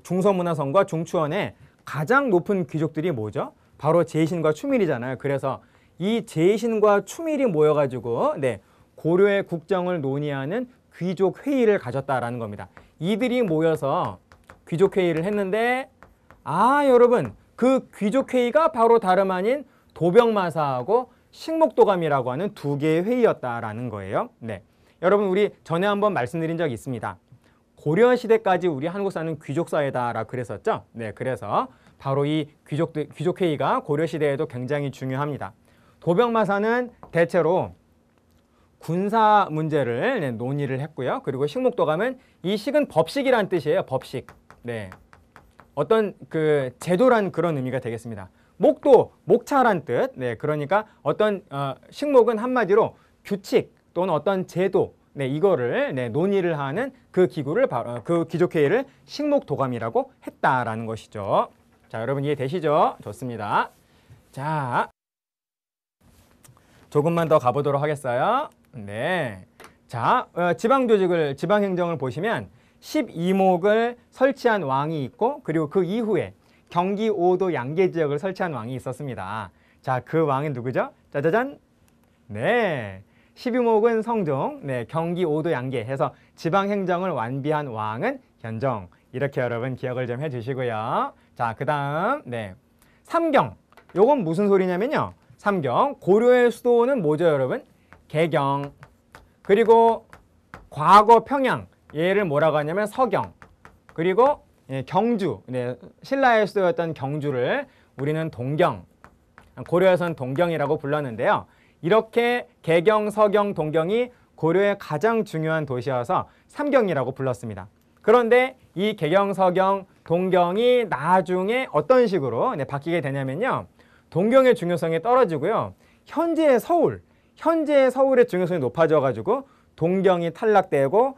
중서문화성과 중추원의 가장 높은 귀족들이 뭐죠? 바로 제신과 추밀이잖아요. 그래서 이 제신과 추밀이 모여가지고 네, 고려의 국정을 논의하는 귀족회의를 가졌다라는 겁니다. 이들이 모여서 귀족회의를 했는데 여러분 그 귀족회의가 바로 다름 아닌 도병마사하고 식목도감이라고 하는 두 개의 회의였다라는 거예요. 네, 여러분 우리 전에 한번 말씀드린 적이 있습니다. 고려시대까지 우리 한국 사회는 귀족사회다라고 그랬었죠. 네, 그래서 바로 이 귀족회의가 고려시대에도 굉장히 중요합니다. 도병마사는 대체로 군사 문제를 네, 논의를 했고요. 그리고 식목도감은 이 식은 법식이란 뜻이에요. 법식. 네, 어떤 그 제도란 그런 의미가 되겠습니다. 목도 목차란 뜻. 네, 그러니까 어떤 식목은 한마디로 규칙 또는 어떤 제도. 네, 이거를 네, 논의를 하는 그 기구를 바로 그 귀족회의를 식목도감이라고 했다라는 것이죠. 자, 여러분 이해되시죠? 좋습니다. 자, 조금만 더 가보도록 하겠어요. 네, 자, 지방행정을 보시면 12목을 설치한 왕이 있고 그리고 그 이후에 경기 5도 양계 지역을 설치한 왕이 있었습니다. 자, 그 왕은 누구죠? 짜자잔. 네, 12목은 성종, 네, 경기 5도 양계 해서 지방행정을 완비한 왕은 현종. 이렇게 여러분 기억을 좀 해주시고요. 자, 그 다음 네, 삼경. 요건 무슨 소리냐면요. 삼경, 고려의 수도는 뭐죠, 여러분? 개경. 그리고 과거 평양, 얘를 뭐라고 하냐면 서경. 그리고 경주, 네, 신라의 수도였던 경주를 우리는 동경, 고려에서는 동경이라고 불렀는데요. 이렇게 개경, 서경, 동경이 고려의 가장 중요한 도시여서 삼경이라고 불렀습니다. 그런데 이 개경, 서경, 동경이 나중에 어떤 식으로 바뀌게 되냐면요. 동경의 중요성이 떨어지고요. 현재의 서울의 중요성이 높아져 가지고 동경이 탈락되고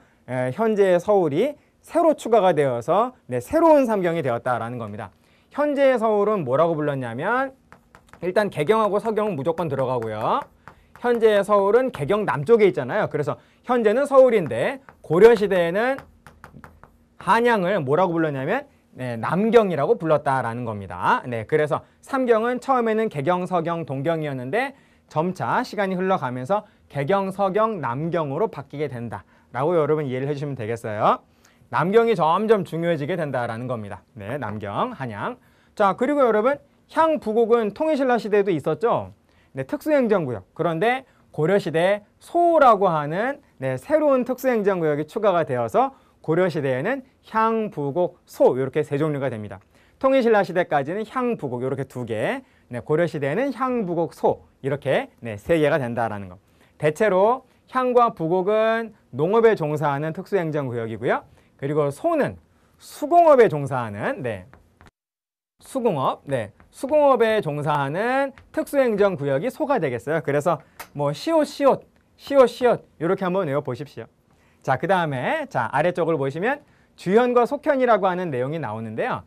현재의 서울이 새로 추가가 되어서 새로운 삼경이 되었다라는 겁니다. 현재의 서울은 뭐라고 불렀냐면 일단 개경하고 서경은 무조건 들어가고요. 현재의 서울은 개경 남쪽에 있잖아요. 그래서 현재는 서울인데 고려시대에는 한양을 뭐라고 불렀냐면 남경이라고 불렀다라는 겁니다. 그래서 삼경은 처음에는 개경, 서경, 동경이었는데 점차 시간이 흘러가면서 개경, 서경, 남경으로 바뀌게 된다라고 여러분 이해를 해주시면 되겠어요. 남경이 점점 중요해지게 된다라는 겁니다. 남경, 한양. 자, 그리고 여러분 향부곡은 통일신라 시대에도 있었죠. 특수행정구역. 그런데 고려시대에 소라고 하는 새로운 특수행정구역이 추가가 되어서 고려시대에는 향부곡, 소 이렇게 세 종류가 됩니다. 통일신라 시대까지는 향부곡 이렇게 두 개, 고려시대에는 향부곡, 소 이렇게 세 개가 된다라는 거. 대체로 향과 부곡은 농업에 종사하는 특수행정구역이고요. 그리고 소는 수공업에 종사하는 수공업에 종사하는 특수행정구역이 소가 되겠어요. 그래서 뭐 시옷 이렇게 한번 외워보십시오. 자, 그 다음에 아래쪽을 보시면 주현과 속현이라고 하는 내용이 나오는데요.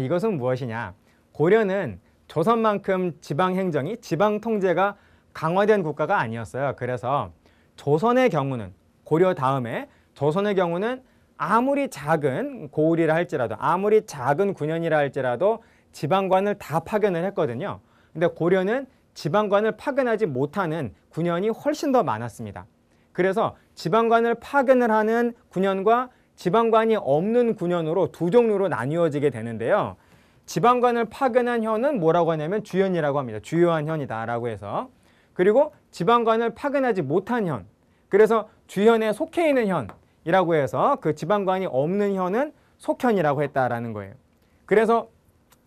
이것은 무엇이냐? 고려는 조선만큼 지방행정이 지방통제가 강화된 국가가 아니었어요. 그래서 조선의 경우는 고려 다음에 조선의 경우는 아무리 작은 고을이라 할지라도 아무리 작은 군현이라 할지라도 지방관을 다 파견을 했거든요. 근데 고려는 지방관을 파견하지 못하는 군현이 훨씬 더 많았습니다. 그래서 지방관을 파견을 하는 군현과 지방관이 없는 군현으로 두 종류로 나뉘어지게 되는데요. 지방관을 파견한 현은 뭐라고 하냐면 주현이라고 합니다. 주요한 현이다라고 해서. 그리고 지방관을 파견하지 못한 현, 그래서 주현에 속해 있는 현이라고 해서 그 지방관이 없는 현은 속현이라고 했다라는 거예요. 그래서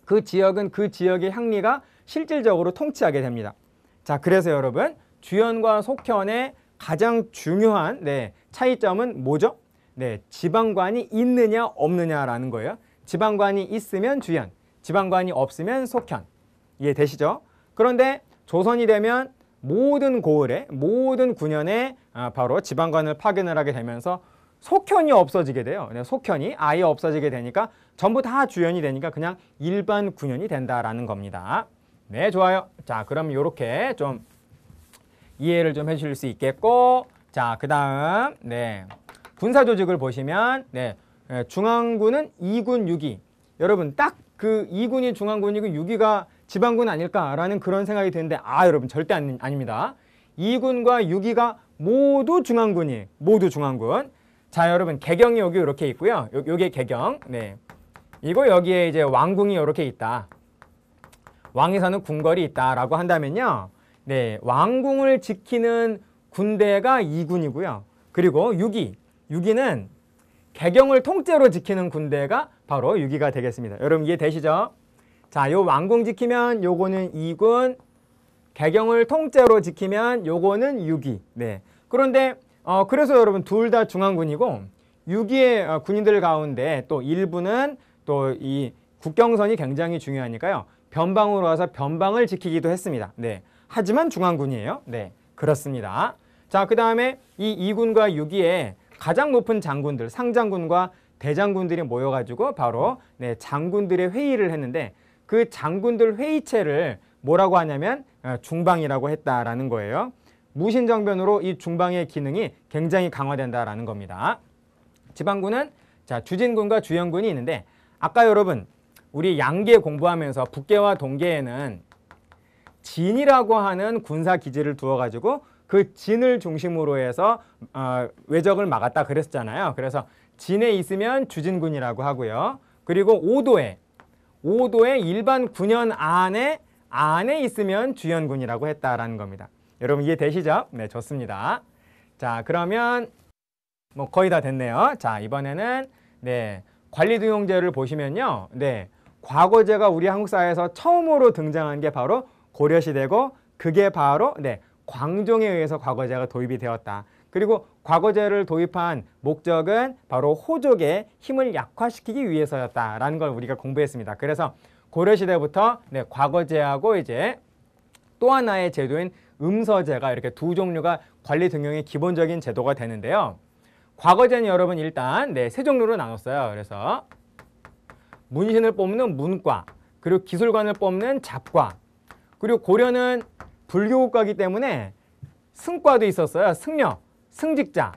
그 지역은 그 지역의 향리가 실질적으로 통치하게 됩니다. 자, 그래서 여러분 주현과 속현의 가장 중요한 차이점은 뭐죠? 지방관이 있느냐 없느냐라는 거예요. 지방관이 있으면 주현, 지방관이 없으면 속현. 이해되시죠? 그런데 조선이 되면 모든 고을에, 모든 군현에 바로 지방관을 파견을 하게 되면서 속현이 없어지게 돼요. 속현이 아예 없어지게 되니까 전부 다 주현이 되니까 그냥 일반 군현이 된다라는 겁니다. 네, 좋아요. 자, 그럼 이렇게 좀 이해를 좀 해주실 수 있겠고, 자, 그 다음 군사 조직을 보시면 중앙군은 2군 6위. 여러분 딱 그 2군이 중앙군이고 6위가 지방군 아닐까라는 그런 생각이 드는데 여러분 절대 아닙니다. 2군과 6위가 모두 중앙군이에요. 모두 중앙군. 자, 여러분 개경이 여기 이렇게 있고요. 요게 개경. 이거 여기에 이제 왕궁이 이렇게 있다. 왕이 사는 궁궐이 있다라고 한다면요. 왕궁을 지키는 군대가 2군이고요. 그리고 6위는 개경을 통째로 지키는 군대가 바로 6위가 되겠습니다. 여러분 이해되시죠? 자, 요 왕궁 지키면 요거는 2군, 개경을 통째로 지키면 요거는 6위. 그런데 그래서 여러분 둘 다 중앙군이고 6위의 군인들 가운데 또 일부는 또 이 국경선이 굉장히 중요하니까요. 변방으로 와서 변방을 지키기도 했습니다. 하지만 중앙군이에요. 그렇습니다. 자, 그 다음에 이 2군과 6위에 가장 높은 장군들, 상장군과 대장군들이 모여가지고 바로 장군들의 회의를 했는데 그 장군들 회의체를 뭐라고 하냐면 중방이라고 했다라는 거예요. 무신정변으로 이 중방의 기능이 굉장히 강화된다라는 겁니다. 지방군은 주진군과 주현군이 있는데 아까 여러분 우리 양계 공부하면서 북계와 동계에는 진이라고 하는 군사기지를 두어가지고 그 진을 중심으로 해서 외적을 막았다 그랬잖아요. 그래서 진에 있으면 주진군이라고 하고요. 그리고 오도에 일반 군현 안에 있으면 주현군이라고 했다라는 겁니다. 여러분 이해되시죠? 네, 좋습니다. 자, 그러면 뭐 거의 다 됐네요. 자, 이번에는 관리등용제를 보시면요. 과거제가 우리 한국 사회에서 처음으로 등장한 게 바로 고려시대고 그게 바로 광종에 의해서 과거제가 도입이 되었다. 그리고 과거제를 도입한 목적은 바로 호족의 힘을 약화시키기 위해서였다라는 걸 우리가 공부했습니다. 그래서 고려시대부터 과거제하고 이제 또 하나의 제도인 음서제가 이렇게 두 종류가 관리 등용의 기본적인 제도가 되는데요. 과거제는 여러분 일단 세 종류로 나눴어요. 그래서 문신을 뽑는 문과, 그리고 기술관을 뽑는 잡과, 그리고 고려는 불교국가이기 때문에 승과도 있었어요. 승려, 승직자.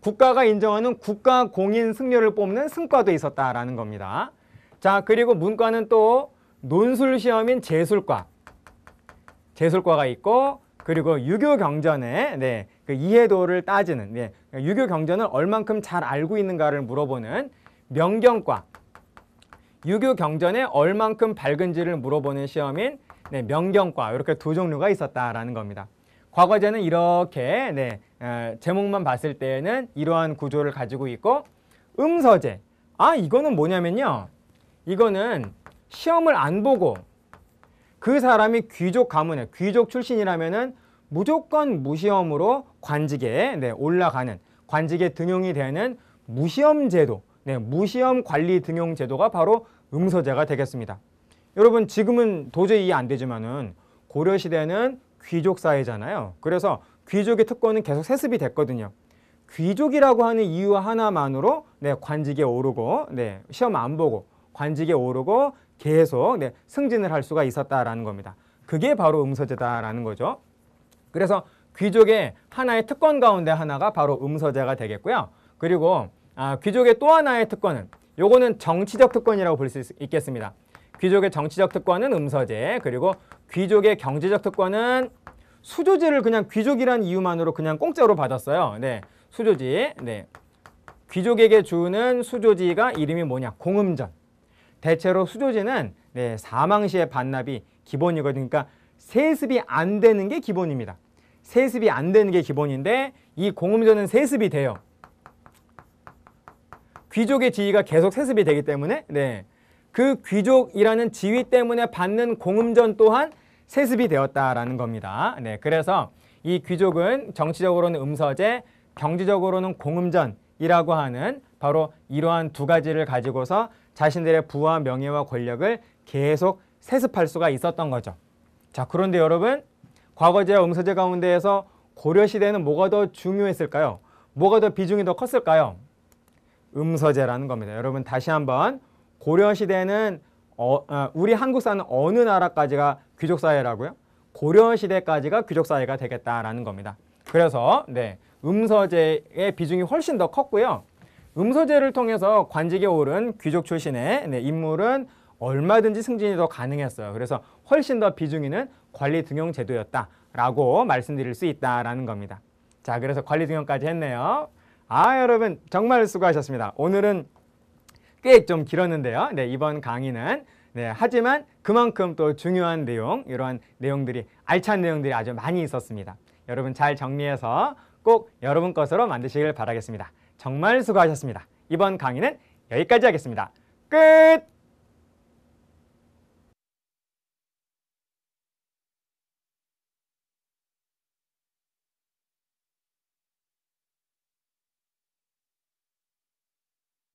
국가가 인정하는 국가 공인 승려를 뽑는 승과도 있었다라는 겁니다. 자, 그리고 문과는 또 논술 시험인 제술과, 제술과가 있고, 그리고 유교 경전의 그 이해도를 따지는, 유교 경전을 얼만큼 잘 알고 있는가를 물어보는 명경과, 유교 경전에 얼만큼 밝은지를 물어보는 시험인 명경과, 이렇게 두 종류가 있었다라는 겁니다. 과거제는 이렇게 제목만 봤을 때에는 이러한 구조를 가지고 있고, 음서제, 이거는 뭐냐면요, 이거는 시험을 안 보고 그 사람이 귀족 가문에 귀족 출신이라면은 무조건 무시험으로 관직에 올라가는, 관직에 등용이 되는 무시험 제도, 무시험 관리 등용 제도가 바로 음서제가 되겠습니다. 여러분, 지금은 도저히 이해 안 되지만은 고려시대는 귀족 사회잖아요. 그래서 귀족의 특권은 계속 세습이 됐거든요. 귀족이라고 하는 이유 하나만으로 관직에 오르고, 시험 안 보고 관직에 오르고 계속 승진을 할 수가 있었다라는 겁니다. 그게 바로 음서제다라는 거죠. 그래서 귀족의 하나의 특권 가운데 하나가 바로 음서제가 되겠고요. 그리고 귀족의 또 하나의 특권은, 요거는 정치적 특권이라고 볼 수 있겠습니다. 귀족의 정치적 특권은 음서제, 그리고 귀족의 경제적 특권은 수조지를 그냥 귀족이란 이유만으로 그냥 공짜로 받았어요. 수조지. 귀족에게 주는 수조지가 이름이 뭐냐? 공음전. 대체로 수조지는 사망시의 반납이 기본이거든요. 그러니까 세습이 안 되는 게 기본입니다. 세습이 안 되는 게 기본인데 이 공음전은 세습이 돼요. 귀족의 지위가 계속 세습이 되기 때문에 그 귀족이라는 지위 때문에 받는 공음전 또한 세습이 되었다라는 겁니다. 그래서 이 귀족은 정치적으로는 음서제, 경제적으로는 공음전이라고 하는 바로 이러한 두 가지를 가지고서 자신들의 부와 명예와 권력을 계속 세습할 수가 있었던 거죠. 자, 그런데 여러분, 과거제와 음서제 가운데에서 고려시대는 뭐가 더 중요했을까요? 뭐가 더 비중이 더 컸을까요? 음서제라는 겁니다. 여러분, 다시 한번, 고려시대는 우리 한국사는 어느 나라까지가 귀족사회라고요? 고려시대까지가 귀족사회가 되겠다라는 겁니다. 그래서 음서제의 비중이 훨씬 더 컸고요. 음서제를 통해서 관직에 오른 귀족 출신의 인물은 얼마든지 승진이 더 가능했어요. 그래서 훨씬 더 비중 있는 관리 등용 제도였다라고 말씀드릴 수 있다라는 겁니다. 자, 그래서 관리 등용까지 했네요. 여러분 정말 수고하셨습니다. 오늘은 꽤 좀 길었는데요. 이번 강의는 하지만 그만큼 또 중요한 내용, 이러한 내용들이, 알찬 내용들이 아주 많이 있었습니다. 여러분 잘 정리해서 꼭 여러분 것으로 만드시길 바라겠습니다. 정말 수고하셨습니다. 이번 강의는 여기까지 하겠습니다. 끝!